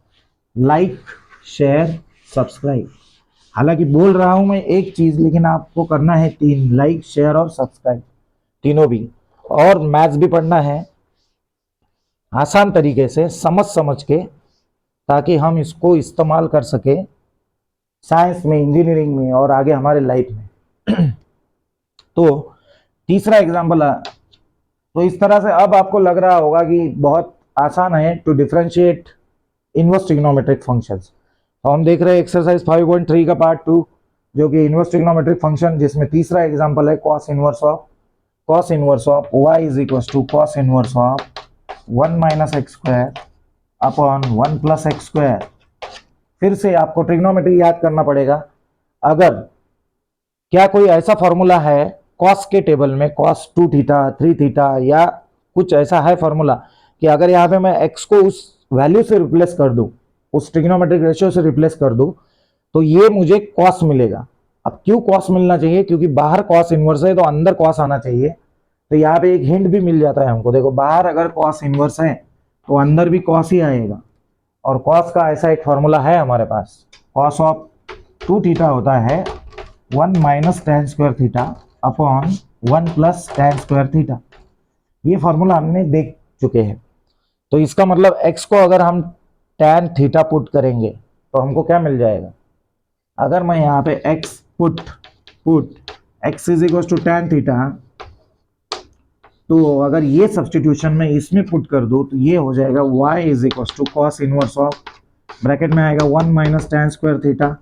S1: लाइक शेयर सब्सक्राइब। हालांकि बोल रहा हूं मैं एक चीज़, लेकिन आपको करना है 3, लाइक शेयर और सब्सक्राइब, तीनों भी। और मैथ्स भी पढ़ना है आसान तरीके से, समझ के, ताकि हम इसको इस्तेमाल कर सके साइंस में, इंजीनियरिंग में और आगे हमारे लाइफ में। तो तीसरा एग्जाम्पल, तो इस तरह से अब आपको लग रहा होगा कि बहुत आसान है to differentiate inverse trigonometric functions. तो हम देख रहे हैं एक्सरसाइज 5.3 का पार्ट 2, जो कि इनवर्स ट्रिग्नोमेट्रिक फंक्शन, जिसमें तीसरा एग्जांपल है cos inverse of y is equal to cos inverse of 1 minus x square upon 1 plus x square. फिर से आपको ट्रिग्नोमेट्री याद करना पड़ेगा। अगर क्या कोई ऐसा फॉर्मूला है cos के टेबल में, cos 2 थीटा 3 थीटा या कुछ ऐसा है फॉर्मूला, कि अगर यहाँ पे मैं x को उस वैल्यू से रिप्लेस कर दूं, उस ट्रिग्नोमेट्रिक रेशियो से रिप्लेस कर दूं, तो ये मुझे cos मिलेगा। अब क्यों cos मिलना चाहिए, क्योंकि बाहर cos इनवर्स है तो अंदर cos आना चाहिए। तो यहाँ पे एक हिंट भी मिल जाता है हमको, देखो बाहर अगर cos इनवर्स है तो अंदर भी cos ही आएगा, और cos का ऐसा एक फॉर्मूला है हमारे पास, cos ऑफ 2 थीटा होता है 1 minus tan square theta upon 1 plus tan square theta. ये फॉर्मूला हमने देख चुके हैं। तो इसका मतलब x को अगर हम tan थीटा पुट करेंगे तो हमको क्या मिल जाएगा। अगर मैं यहाँ पे x put x is equal to tan theta, तो अगर ये सब्सटीट्यूशन में इसमें पुट कर दो तो ये हो जाएगा y is equal to cos inverse of, bracket में आएगा 1 minus tan square theta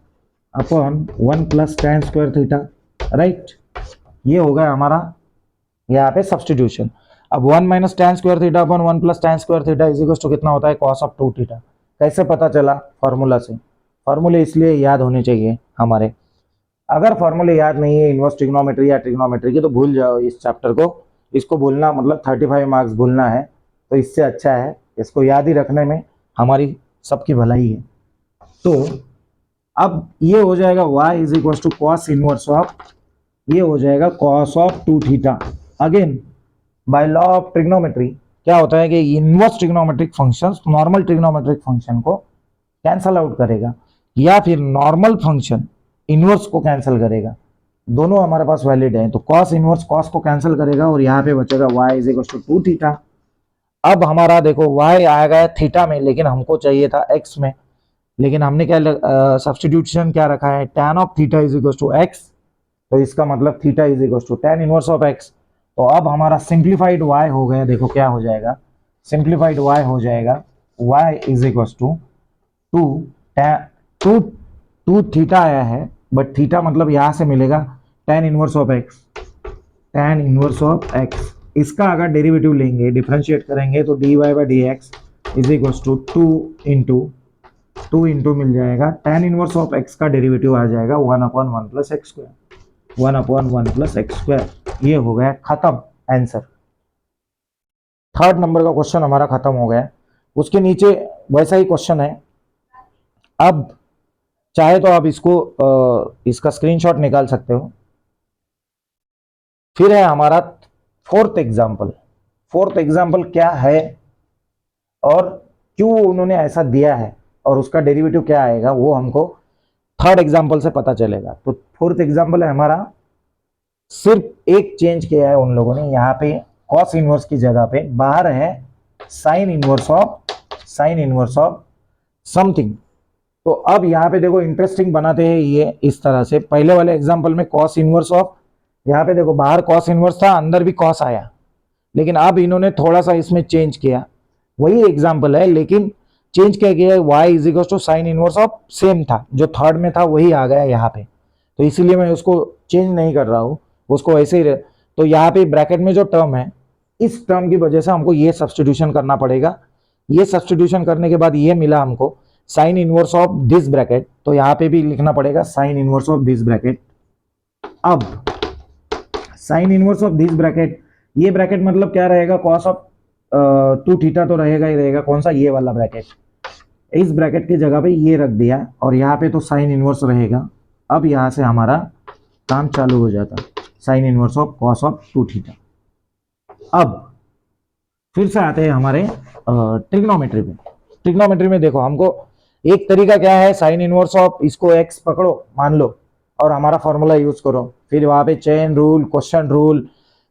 S1: upon 1 plus tan square theta, right. ये हो गया हमारा यहाँ पे सब्सटीट्यूशन। अब 1 minus tan square theta upon 1 plus tan square theta is equal to कितना होता है, cos ऑफ 2 थीटा। कैसे पता चला, फॉर्मूला से। फॉर्मूले इसलिए याद होने चाहिए हमारे। अगर फॉर्मूले याद नहीं है इनवर्स ट्रिग्नोमेट्री या ट्रिग्नोमेट्री के, तो भूल जाओ इस चैप्टर को। इसको भूलना मतलब 35 मार्क्स भूलना है, तो इससे अच्छा है इसको याद ही रखने में हमारी सबकी भलाई है। तो अब ये हो जाएगा y is equal to cos inverse of, ये हो जाएगा cos of 2 theta. Again by law of trigonometry क्या होता है कि inverse trigonometric functions normal trigonometric function को कैंसल आउट करेगा, या फिर नॉर्मल फंक्शन इनवर्स को कैंसिल करेगा, दोनों हमारे पास वैलिड हैं, तो कॉस इनवर्स कॉस को कैंसिल करेगा और यहाँ पे बचेगा y is equal to 2 theta. अब हमारा देखो y आ गया थीटा में, लेकिन हमको चाहिए था x में, लेकिन हमने क्या सब्सटीट्यूशन क्या रखा है, tan of theta is equal to x, तो इसका मतलब theta is equal to tan inverse of x। तो अब हमारा सिंप्लीफाइड y हो गया, देखो क्या हो जाएगा, सिंप्लीफाइड y हो जाएगा y is equal to 2 theta आया है, बट थीटा मतलब यहां से मिलेगा tan inverse of x, tan inverse of x। इसका अगर डेरिवेटिव लेंगे, डिफरेंशिएट करेंगे, तो dy by D x is equal to 2 into मिल जाएगा tan इनवर्स ऑफ x का डेरिवेटिव आ जाएगा 1/1 plus x square, 1/1 plus x square. ये हो गया खत्म आंसर। थर्ड नंबर का क्वेश्चन हमारा खत्म हो गया। उसके नीचे वैसा ही क्वेश्चन है। अब चाहे तो आप इसका स्क्रीनशॉट निकाल सकते हो। फिर है हमारा फोर्थ एग्जाम्पल। फोर्थ एग्जाम्पल क्या है और क्यों उन्होंने ऐसा दिया है और उसका डेरिवेटिव क्या आएगा, वो हमको थर्ड एग्जाम्पल से पता चलेगा। तो फोर्थ एग्जाम्पल है हमारा, सिर्फ एक चेंज किया है उन लोगों ने, यहाँ पे कॉस इनवर्स की जगह पे बाहर है साइन इनवर्स ऑफ समथिंग। तो अब यहाँ पे देखो इंटरेस्टिंग बनाते हैं ये इस तरह से। पहले वाले एग्जाम्पल में कॉस इनवर्स ऑफ, यहाँ पे देखो बाहर कॉस इनवर्स था, अंदर भी कॉस आया, लेकिन अब इन्होंने थोड़ा सा इसमें चेंज किया। वही एग्जाम्पल है लेकिन चेंज क्या किया है, y is equal to sine inverse of, same था जो थर्ड में था वही आ गया यहाँ पे, तो इसीलिए मैं उसको चेंज नहीं कर रहा हूँ, उसको ऐसे ही तो यहाँ पे ब्रैकेट में जो टर्म है, इस टर्म की वजह से हमको ये सब्सटीट्यूशन करना पड़ेगा। ये सब्सटीट्यूशन करने के बाद ये मिला हमको sine inverse of this bracket, तो यहाँ पे भी लिखना पड़ेगा sine inverse of this bracket. अब sine inverse of this bracket, ये ब्रैकेट मतलब क्या रहेगा, कॉस ऑफ 2 थीटा तो रहेगा ही रहेगा, कौन सा, ये वाला ब्रैकेट। इस ब्रैकेट की जगह पे ये रख दिया और यहाँ पे तो साइन इनवर्स रहेगा। अब यहाँ से हमारा काम चालू हो जाता, sign inverse of cos of 2 theta. अब फिर से आते हैं हमारे ट्रिग्नोमेट्री पे। ट्रिग्नोमेट्री में देखो हमको एक तरीका क्या है, साइन इनवर्स ऑफ, इसको x पकड़ो मान लो और हमारा फॉर्मूला यूज करो, फिर वहां पे chain rule, question rule,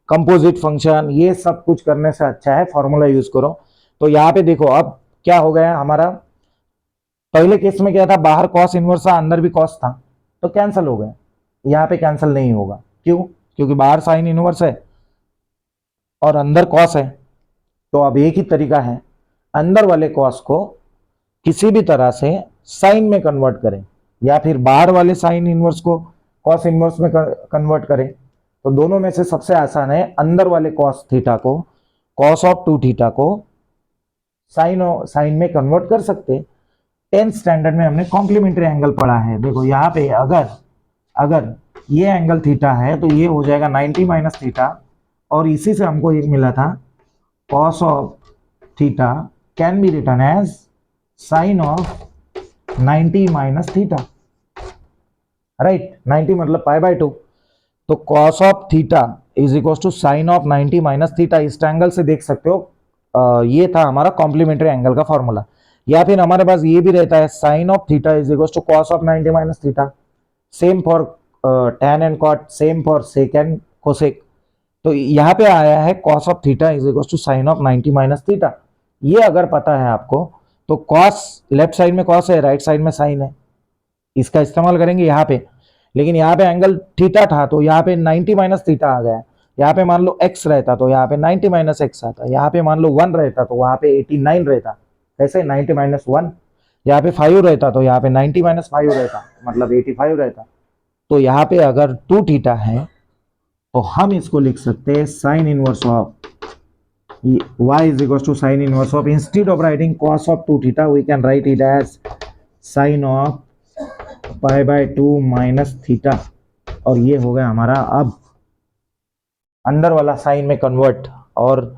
S1: composite function, ये सब कुछ करने से अच्छा है फॉर्मूला यूज करो। तो यहाँ पे देखो अब क्या हो गया हमारा, पहले केस में क्या था, बाहर कॉस इनवर्स था, अंदर भी कॉस था, तो कैंसिल हो गया। यहाँ पे कैंसिल नहीं होगा, क्यों, क्योंकि बाहर साइन इनवर्स है और अंदर कॉस है। तो अब एक ही तरीका है, अंदर वाले कॉस को किसी भी तरह से साइन में कन्वर्ट करें, या फिर बाहर वाले साइन इनवर्स को कॉस इनवर्स में कन्वर्ट करें। तो दोनों में से सबसे आसान है, अंदर वाले कॉस थीटा को, कॉस ऑफ 2 थीटा को साइन में कन्वर्ट कर सकते। 10th स्टैंडर्ड में हमने कॉम्प्लीमेंट्री एंगल पढ़ा है। देखो यहाँ पे अगर ये एंगल थीटा है तो ये हो जाएगा 90 माइनस थीटा, और इसी से हमको एक मिला था cos of theta can be written as sine of 90 minus theta, right. 90 मतलब पाई बाय 2, तो cos of theta is equal to sine of 90 minus theta. इस ट्रायंगल से देख सकते हो ये था हमारा कॉम्प्लीमेंट्री एंगल का फॉर्मूला। या फिर हमारे पास ये भी रहता है sine of theta is equal to cos of 90 minus theta, same for tan and cot, same for sec and cosec. तो यहाँ पे आया है cos of theta is equal to sine of 90 minus theta. ये अगर पता है आपको तो कॉस, लेफ्ट साइड में कॉस है, राइट साइड में साइन है, इसका इस्तेमाल करेंगे यहाँ पे। लेकिन यहाँ पे एंगल थीटा था तो यहाँ पे 90 माइनस थीटा आ गया। यहाँ पे मान लो x रहता तो यहाँ पे 90 माइनस एक्स आता, यहाँ पे मान लो 1 रहता तो वहाँ पे 89 रहता, कैसे 90 माइनस 1। यहाँ पे 5 रहता तो यहाँ पे 90 माइनस 5 रहता, मतलब 85 रहता। तो यहाँ पे अगर 2 थीटा है तो हम इसको लिख सकते हैं sign inverse of y is equals to sin inverse of, instead of writing cos of 2 theta we can write it as sin of pi by 2 minus theta। और ये हो गया हमारा अब अंदर वाला साइन में कन्वर्ट, और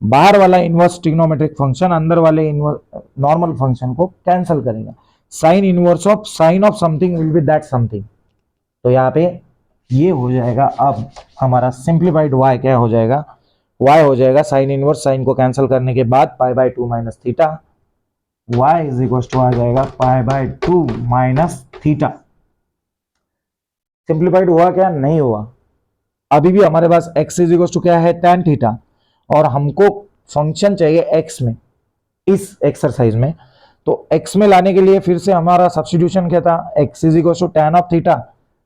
S1: बाहर वाला इनवर्स ट्रिग्नोमेट्रिक फंक्शन अंदर वाले नॉर्मल फंक्शन को कैंसिल करेगा। Sign inverse of sine of something will be that something. तो यहाँ पे ये हो जाएगा अब हमारा सिंप्लीफाइड y क्या हो जाएगा, y हो जाएगा साइन इनवर्स, साइन को कैंसिल करने के बाद pi by 2 minus theta, y is equal to आ जाएगा pi by 2 minus theta. Simplified हुआ क्या? नहीं हुआ। अभी भी हमारे पास x इज इक्वल टू क्या है? tan थीटा, और हमको फंक्शन चाहिए x में, इस एक्सरसाइज में। तो x में लाने के लिए फिर से हमारा सब्स्टिट्यूशन क्या था? x is equal to tan of theta,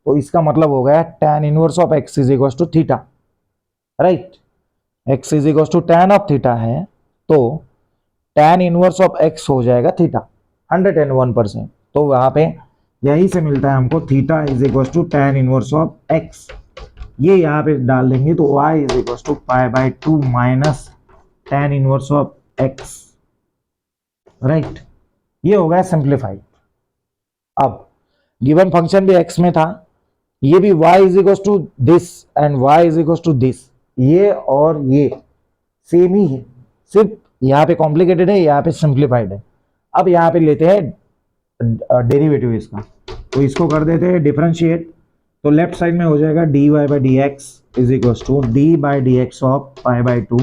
S1: तो इसका मतलब हो गया tan inverse of x is equal to theta, right. x is equal to tan of theta है, तो tan इनवर्स ऑफ x हो जाएगा थीटा, 101%। तो वहां पे यही से मिलता है हमको theta is equal to tan inverse of x। ये यहाँ पे डाल देंगे तो y is equal to pi by 2 minus tan inverse of x, right. ये हो गया सिंप्लीफाइड। अब गिवन फंक्शन भी x में था, ये भी y is equal to this and y is equal to this, ये और ये सेम ही है, सिर्फ यहाँ पे कॉम्प्लिकेटेड है, यहाँ पे सिंप्लीफाइड है। अब यहाँ पे लेते हैं डेरिवेटिव इसका, तो इसको कर देते हैं डिफरेंशिएट। तो लेफ्ट साइड में हो जाएगा dy by D x is equal to d by D x of pi by 2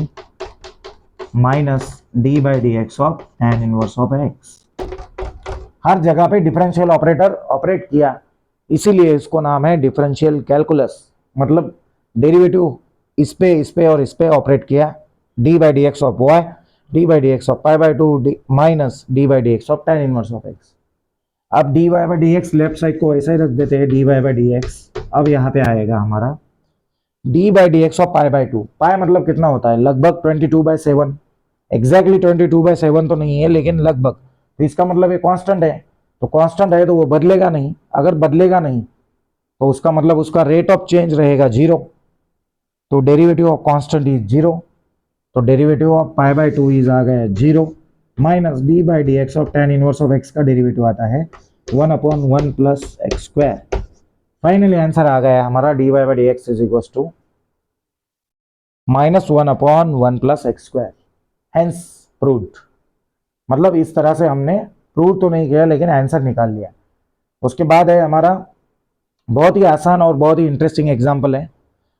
S1: minus d by D x of tan inverse of x। हर जगह पे डिफरेंशियल ऑपरेटर ऑपरेट किया, इसीलिए इसको नाम है डिफरेंशियल कैलकुलस। मतलब डेरिवेटिव इस पे और इस पे ऑपरेट किया, d by D x of y, d by D x of pi by 2 minus d by D x of tan inverse of x। अब d y by D x left side को ऐसा ही रख देते हैं, d y by D x. अब यहाँ पे आएगा हमारा d by D x of pi by 2। Pi मतलब कितना होता है? लगभग 22/7। एग्जैक्टली 22/7 तो नहीं है, लेकिन लगभग। तो इसका मतलब ये कांस्टेंट है, तो कांस्टेंट है तो वो बदलेगा नहीं। अगर बदलेगा नहीं तो उसका मतलब उसका रेट ऑफ चेंज रहेगा 0। तो डेरिवेटिव ऑफ कांस्टेंट इज 0, तो डेरिवेटिव ऑफ पाई बाई 2 इज आ गया 0 minus d by D x of tan inverse of x का डेरिवेटिव आता है 1/1 plus x square. Finally answer आ गया हमारा d y by D x is equal to -1/1 plus x square, hence proved. मतलब इस तरह से हमने प्रूव तो नहीं किया, लेकिन आंसर निकाल लिया। उसके बाद है हमारा बहुत ही आसान और बहुत ही इंटरेस्टिंग एग्जाम्पल है,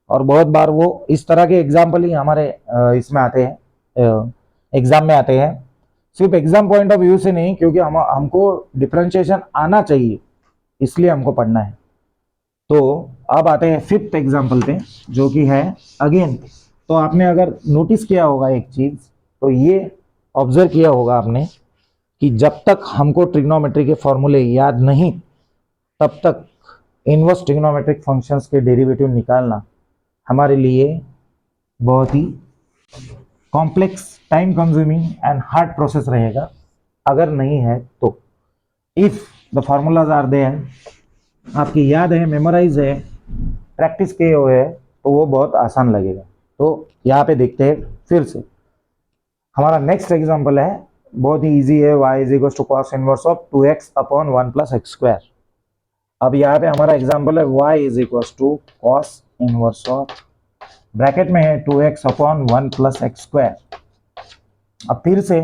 S1: और बहुत बार वो इस तरह के एग्जाम्पल ही हमारे इसमें आते हैं, एग्जाम में आते हैं। सिर्फ एग्जाम पॉइंट ऑफ व्यू से नहीं, क्योंकि हमको डिफरेंशिएशन आना चाहिए, इसलिए हमको पढ़ना है। तो अब आते हैं फिफ्थ एग्जाम्पल पे, जो कि है अगेन। तो आपने अगर नोटिस किया होगा एक चीज, तो ये ऑब्जर्व किया होगा आपने कि जब तक हमको ट्रिग्नोमेट्री के फॉर्मूले याद नहीं, तब तक इनवर्स ट्रिग्नोमेट्रिक फंक्शंस के डेरिवेटिव निकालना हमारे लिए बहुत ही complex, time consuming and hard process रहेगा। अगर नहीं है तो if the formulas are there, आपकी याद है, मेमोराइज है, प्रैक्टिस किए हुए है, तो वो बहुत आसान लगेगा। तो यहाँ पे देखते हैं फिर से। हमारा नेक्स्ट एग्जांपल है, बहुत ही इजी है, y is equal to cos inverse of 2x upon 1 plus x square. अब यहाँ पे हमारा एग्जांपल है y is equal to cos inverse of, bracket में है 2x upon 1 plus x square. अब फिर से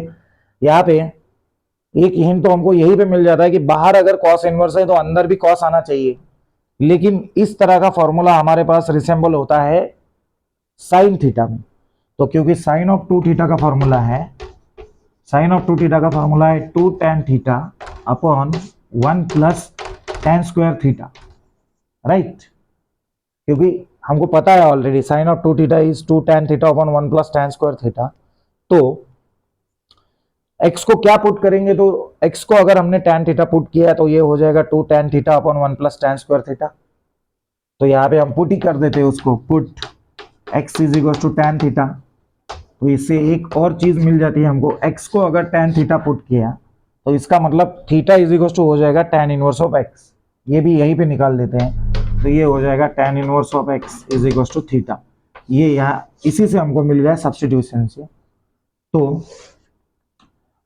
S1: यहाँ पे एक हिंट तो हमको यही पे मिल जाता है कि बाहर अगर कॉस इनवर्स है तो अंदर भी कॉस आना चाहिए, लेकिन इस तरह का फॉर्मूला हमारे पास रिसेंबल होता है साइन थीटा में। तो क्योंकि साइन ऑफ 2 थीटा का फॉर्मूला है, साइन ऑफ 2 थीटा का फॉर्मूला है 2 tan theta upon 1 plus tan square theta, right. क्योंकि हमको पता है already sine of 2 theta is 2 tan theta upon 1 plus tan square theta. तो x को क्या पुट करेंगे? तो x को अगर हमने tan थीटा पुट किया तो ये हो जाएगा 2 tan theta upon 1 plus tan square theta. तो यहाँ पे हम पुट ही कर देते हैं उसको, put x is equal to tan theta. तो इससे एक और चीज मिल जाती है हमको, x को अगर tan थीटा पुट किया तो इसका मतलब थीटा इज इक्वल टू हो जाएगा tan इनवर्स ऑफ x। ये भी यहीं पे निकाल देते हैं, तो ये हो जाएगा tan inverse of x is equal to theta. ये यहाँ इसी से हमको मिल गया सब्स्टिट्यूशन से। तो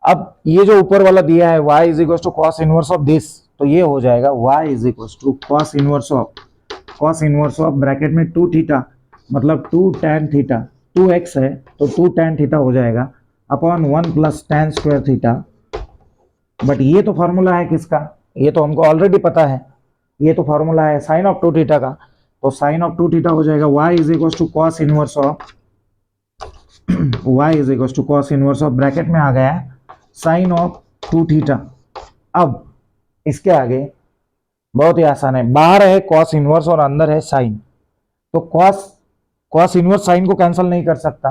S1: अब ये जो ऊपर वाला दिया है y is equal to cos inverse of this, तो ये हो जाएगा y is equal to cos inverse of bracket में 2 थीटा, मतलब 2 tan थीटा, 2x है तो 2 tan थीटा हो जाएगा upon 1 plus tan square theta. But ये तो फॉर्मूला है किसका? ये तो हमको ऑलरेडी पता है, ये तो फॉर्मूला है साइन ऑफ 2 थीटा का। तो साइन ऑफ 2 थीटा हो जाएगा y is equal to cos inverse of bracket में आ गया साइन ऑफ 2 थीटा। अब इसके आगे बहुत ही आसान है। बाहर है कॉस इनवर्स और अंदर है साइन, तो कॉस कॉस इनवर्स साइन को कैंसिल नहीं कर सकता।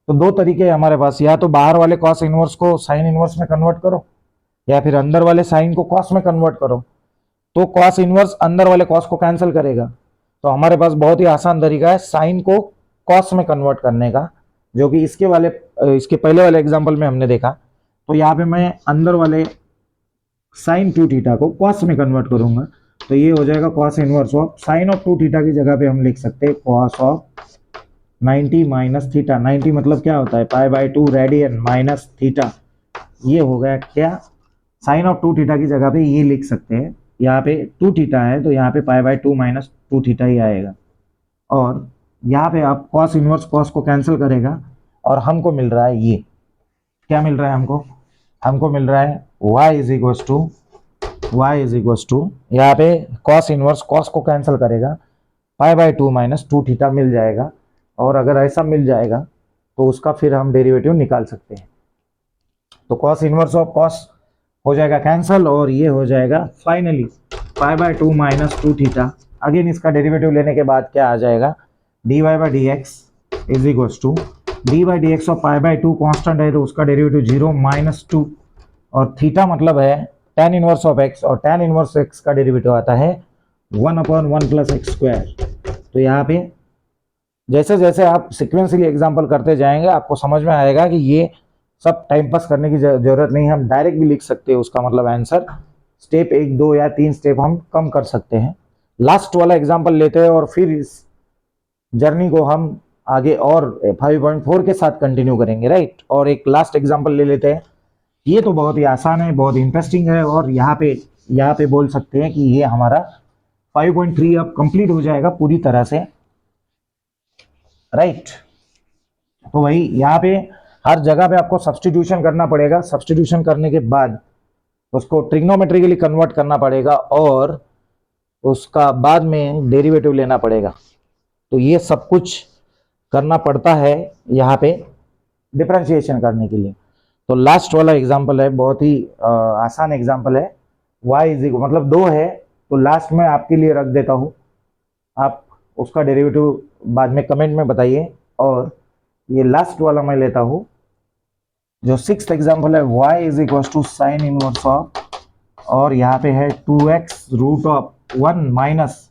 S1: तो दो तरीके हैं हमारे पास, या तो बाहर वाले कॉस इनवर्स को साइन इनवर्स में कन्वर्ट करो, या फिर अंदर वाले साइन को कॉस में कन्वर्ट करो। तो कॉस इनवर्स अंदर वाले कॉस को कैंसिल करेगा। तो हमारे पास बहुत ही आसान तरीका है साइन को कॉस में कन्वर्ट करने का, जो कि इसके पहले वाले एग्जांपल में हमने देखा। तो यहाँ पे मैं अंदर वाले साइन 2 थीटा को कॉस में कन्वर्ट करूंगा, तो ये हो जाएगा cos inverse of sine of 2 theta की जगह पे हम लिख सकते हैं कॉस ऑफ 90 माइनस थीटा। 90 मतलब क्या होता है, पाई/2 रेडियन माइनस थीटा। ये हो गया क्या, साइन ऑफ 2 थीटा की जगह पे ये लिख सकते हैं। यहाँ पे 2 थीटा है तो यहाँ पे पाई/2 माइनस 2 थीटा ही आएगा। और यहाँ पे आप कॉस इनवर्स कॉस को कैंसिल करेगा और हमको मिल रहा है ये, क्या मिल रहा है हमको मिल रहा है y इज इक्वस टू यहाँ पे कॉस इनवर्स कॉस को कैंसिल करेगा, पाई/2 माइनस 2 थीटा मिल जाएगा। और अगर ऐसा मिल जाएगा तो उसका फिर हम डेरिवेटिव निकाल सकते हैं। तो कॉस इनवर्स ऑफ कॉस हो जाएगा कैंसिल और ये हो जाएगा फाइनली पाई/2 माइनस 2 थीटा। अगेन इसका डेरिवेटिव लेने के बाद क्या आ जाएगा, dy/dx is equals to dy/dx और पाई/2 कांस्टेंट है तो उसका डेरिवेटिव 0 माइनस 2, और थीटा मतलब है tan इनवर्स ऑफ x, और tan इनवर्स x का डेरिवेटिव आता है 1/1 प्लस एक्स स्क्वायर। तो यहाँ पे जैसे जैसे आप सिक्वेंसली एग्जांपल करते जाएंगे आपको समझ में आएगा कि ये सब टाइम पास करने की जरूरत नहीं है, हम डायरेक्ट भी लिख सकते हैं उसका मतलब आंसर। स्टेप 1, 2 या 3 स्टेप हम कम कर सकते हैं। लास्ट वाला एग्जांपल लेते हैं और फिर इस जर्नी को हम आगे और 5.4 के साथ कंटिन्यू करेंगे, राइट। और एक लास्ट एग्जांपल ले लेते हैं। ये तो बहुत ही आसान है, बहुत इंटरेस्टिंग है, और यहाँ पे बोल सकते हैं कि ये हमारा 5.3 अब कंप्लीट हो जाएगा पूरी तरह से, राइट। तो भाई यहाँ पे हर जगह पे आपको सब्स्टिट्यूशन करना पड़ेगा। सब्स्टिट्यूशन करने के बाद उसको ट्रिग्नोमेट्रिकली कन्वर्ट करना पड़ेगा और उसका बाद में डेरिवेटिव लेना पड़ेगा। तो ये सब कुछ करना पड़ता है यहाँ पे डिफरेंशिएशन करने के लिए। तो लास्ट वाला एग्जांपल है, बहुत ही आसान एग्जांपल है। y इज इक्वल मतलब 2 है, तो लास्ट में आपके लिए रख देता हूँ, आप उसका डेरिवेटिव बाद में कमेंट में बताइए। और ये लास्ट वाला मैं लेता हूँ, जो 6th एग्जांपल है, y is equal to sine inverse of, और यहाँ पे है 2x root of 1 minus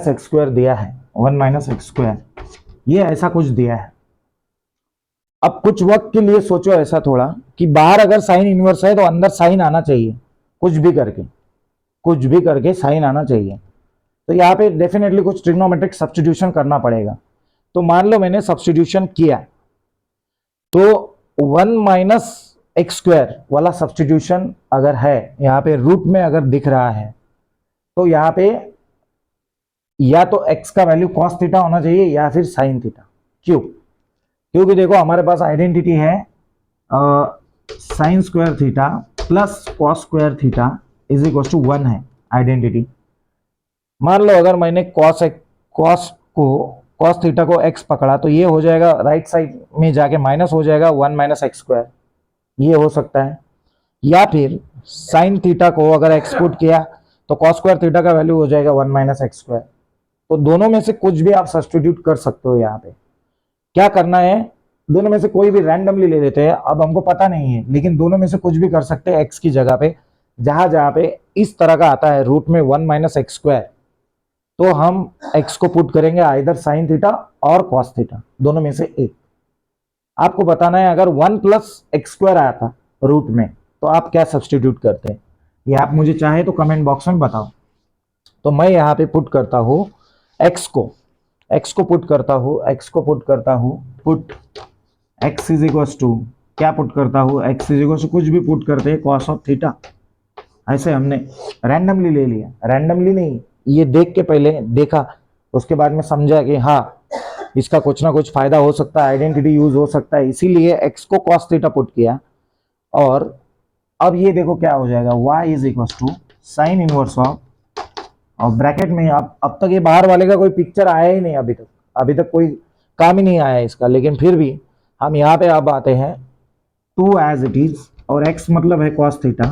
S1: x square दिया है, 1 माइनस एक्स स्क्वायर, ये ऐसा कुछ दिया है। अब कुछ वक्त के लिए सोचो ऐसा थोड़ा कि बाहर अगर साइन इनवर्स है तो अंदर साइन आना चाहिए, कुछ भी करके साइन आना चाहिए। तो यहाँ पे डेफिनेटली कुछ ट्रिग्नोमेट्रिक सब्स्टिट्यूशन करना पड़ेगा। तो मान लो मैंने सब्स्टिट्यूशन किया, तो 1 माइनस एक्स स्क्वायर वाला सब्स्टिट्यूशन अगर है यहाँ पे रूट में अगर दिख रहा है, तो यहाँ पे या तो x का वैल्यू cos थीटा होना चाहिए या फिर साइन थीटा। क्यों? क्योंकि देखो हमारे पास आइडेंटिटी है sine square theta plus cos square theta is equal to 1 है आइडेंटिटी। मान लो अगर मैंने कॉस थीटा को x पकड़ा, तो ये हो जाएगा राइट साइड में जाके माइनस हो जाएगा 1 माइनस एक्स स्क्वायर, ये हो सकता है। या फिर साइन थीटा को अगर x पुट किया तो कॉस स्क्वायर थीटा का वैल्यू हो जाएगा 1 माइनस एक्स स्क्वायर। तो दोनों में से कुछ भी आप सब्स्टिट्यूट कर सकते हो। यहाँ पे क्या करना है, दोनों में से कोई भी रैंडमली ले लेते हैं, अब हमको पता नहीं है, लेकिन दोनों में से कुछ भी कर सकते हैं x की जगह पे। जहां पे इस तरह का आता है रूट में 1 माइनस एक्स स्क्वायर, तो हम x को पुट करेंगे आइदर साइन थीटा और कॉस थीटा, दोनों में से एक। आपको बताना है अगर 1 प्लस एक्स स्क्वायर आया था रूट में तो आप क्या सब्स्टिट्यूट करते हैं, ये आप मुझे चाहे तो कमेंट बॉक्स में बताओ। तो मैं यहाँ पे पुट करता हूँ x को पुट करता हूँ put x is equal to क्या पुट करता हूँ, x इज इक्वल टू कुछ भी पुट करते हैं कॉस ऑफ थीटा। ऐसे हमने रैंडमली ले लिया, रैंडमली नहीं, ये देख के पहले देखा, उसके बाद में समझा कि हाँ इसका कुछ ना कुछ फायदा हो सकता है, आइडेंटिटी यूज हो सकता है, इसीलिए x को कॉस थीटा पुट किया। और अब ये देखो क्या हो जाएगा, y is equal to sine inverse of, और ब्रैकेट में अब तक ये बाहर वाले का कोई पिक्चर आया ही नहीं, अभी तक कोई काम ही नहीं आया इसका, लेकिन फिर भी हम यहाँ पे अब आते हैं 2 एज इट इज, और x मतलब है cos थीटा,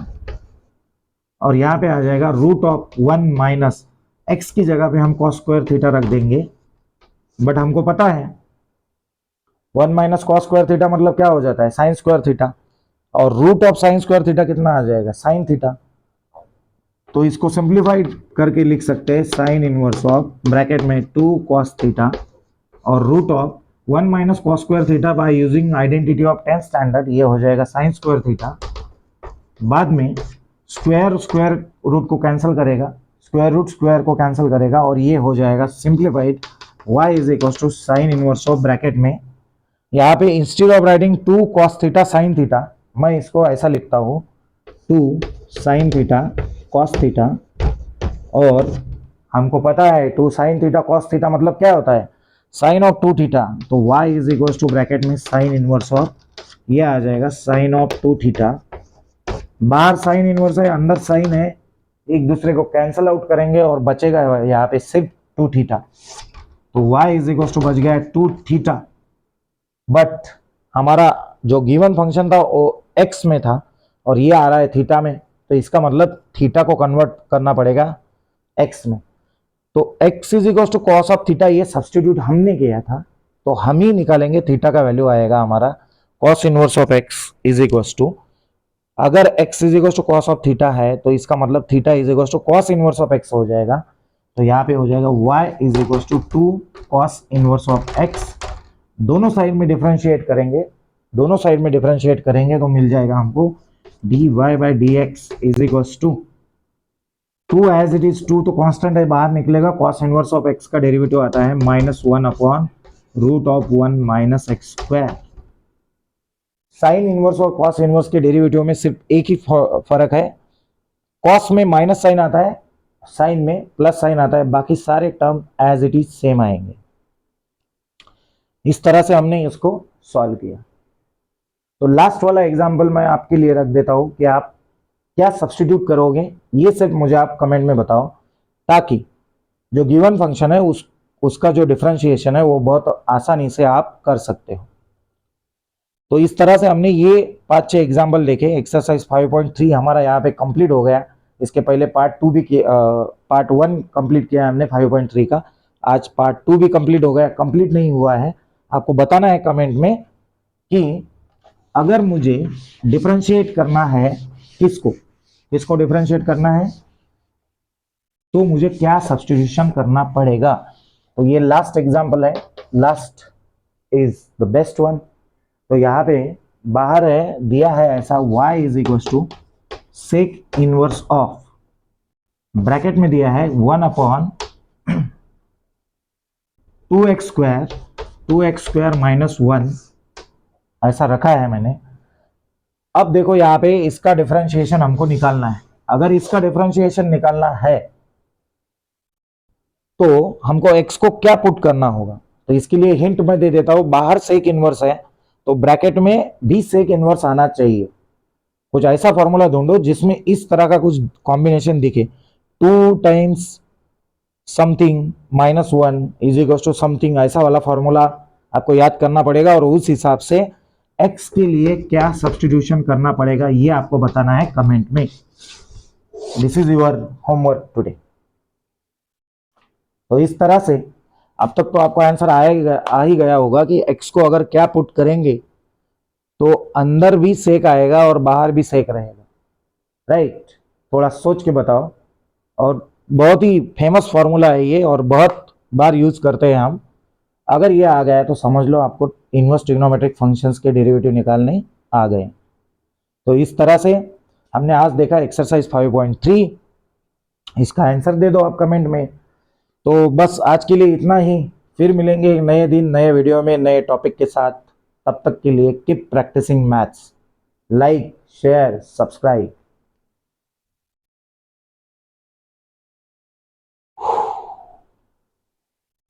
S1: और यहाँ पे आ जाएगा रूट ऑफ 1 माइनस एक्स की जगह पे हम कॉस स्क्वायर थीटा रख देंगे। बट हमको पता है 1 माइनस कॉस स्क्वायर थीटा मतलब क्या हो जाता है, साइन स्क्वायर थीटा, और root of sine square theta कितना आ जाएगा, साइन थीटा। तो इसको सिंप्लीफाइड करके लिख सकते हैं साइन इनवर्स ऑफ ब्रैकेट में 2 कॉस थीटा और root of 1 minus cos square theta by using identity of 10th standard, ये हो जाएगा साइन स्क्वायर थीटा। बाद में स्क्वायर स्क्वायर रूट को कैंसिल करेगा, स्क्वायर रूट स्क्वायर को कैंसिल करेगा और ये हो जाएगा simplified y is equal to sine inverse of bracket में, यहाँ पे instead of writing 2 cos theta sine theta, मैं इसको ऐसा लिखता हूँ 2 साइन थीटा कॉस थीटा। और हमको पता है 2 साइन थीटा कॉस थीटा मतलब क्या होता है, साइन ऑफ 2 थीटा। तो y is equal to bracket में साइन इनवर्स ऑफ, ये आ जाएगा साइन ऑफ 2 थीटा। बाहर साइन इनवर्स है, अंदर साइन है, एक दूसरे को कैंसल आउट करेंगे और बचेगा यहाँ पे सिर्फ 2 थीटा। तो y इज इक्वल टू बच गया 2 थीटा। बट हमारा जो गिवन फंक्शन था वो x में था और ये आ रहा है थीटा में, तो इसका मतलब थीटा को कन्वर्ट करना पड़ेगा x में। तो x is equal to cos of theta, ये सब्सटीट्यूट हमने किया था, तो हम ही निकालेंगे थीटा का वैल्यू आएगा हमारा cos inverse of x is equal to, अगर x is equal to cos of theta है तो इसका मतलब theta is equal to cos inverse of x हो जाएगा। तो यहाँ पे हो जाएगा y is equal to 2 cos inverse of x। दोनों साइड में डिफरेंशिएट करेंगे, दोनों साइड में डिफरेंशिएट करेंगे तो मिल जाएगा हमको dy by D x is equal to 2 as it is 2 तो कांस्टेंट है, बाहर निकलेगा, कॉस इनवर्स ऑफ x का डेरिवेटिव आता है -1 upon root of 1 minus x square. Sine inverse और कॉस इनवर्स के डेरिवेटिव में सिर्फ एक ही फर्क है, कॉस में माइनस साइन आता है, साइन में प्लस साइन आता है, बाकी सारे term as it is same आएंगे। इस तरह से हमने इसको सॉल्व किया। तो लास्ट वाला एग्जांपल मैं आपके लिए रख देता हूं कि आप क्या सब्स्टिट्यूट करोगे, ये सिर्फ मुझे आप कमेंट में बताओ, ताकि जो गिवन फंक्शन है उसका जो डिफरेंशिएशन है वो बहुत आसानी से आप कर सकते हो। तो इस तरह से हमने ये 5-6 एग्जाम्पल देखे। एक्सरसाइज 5.3 हमारा यहाँ पे कंप्लीट हो गया। इसके पहले पार्ट 1 कंप्लीट किया हमने 5.3 का, आज पार्ट 2 भी कंप्लीट हो गया। कंप्लीट नहीं हुआ है, आपको बताना है कमेंट में कि अगर मुझे डिफरेंशिएट करना है किसको डिफरेंशिएट करना है तो मुझे क्या सब्स्टिट्यूशन करना पड़ेगा। तो ये लास्ट एग्जाम्पल है, last is the best one. तो यहाँ पे बाहर है दिया है ऐसा y is equal to sec inverse of, bracket में दिया है 1 अपॉन 2x स्क्वायर माइनस 1, ऐसा रखा है मैंने। अब देखो यहाँ पे इसका डिफरेंशिएशन हमको निकालना है। अगर इसका डिफरेंशिएशन निकालना है तो हमको x को क्या पुट करना होगा, तो इसके लिए हिंट मैं दे देता हूं। बाहर सेक इनवर्स है तो ब्रैकेट में भी सेक इनवर्स आना चाहिए। कुछ ऐसा फॉर्मूला ढूंढो जिसमें इस तरह का कुछ कॉम्बिनेशन दिखे, 2 times something -1 is equal to something, ऐसा वाला फॉर्मूला आपको याद करना पड़ेगा और उस हिसाब से x के लिए क्या सब्स्टिट्यूशन करना पड़ेगा ये आपको बताना है कमेंट में। This is your homework today. तो इस तरह से अब तक तो आपको आंसर आ ही गया होगा कि x को अगर क्या पुट करेंगे तो अंदर भी सेक आएगा और बाहर भी सेक रहेगा, राइट। थोड़ा सोच के बताओ। और बहुत ही फेमस फॉर्मूला है ये और बहुत बार यूज करते हैं हम। अगर ये आ गया तो समझ लो आपको इनवर्स ट्रिग्नोमेट्रिक फंक्शंस के डेरिवेटिव निकालने आ गए। तो इस तरह से हमने आज देखा एक्सरसाइज 5.3, इसका आंसर दे दो आप कमेंट में। तो बस आज के लिए इतना ही, फिर मिलेंगे नए दिन नए वीडियो में नए टॉपिक के साथ। तब तक के लिए keep practising maths. Like share subscribe.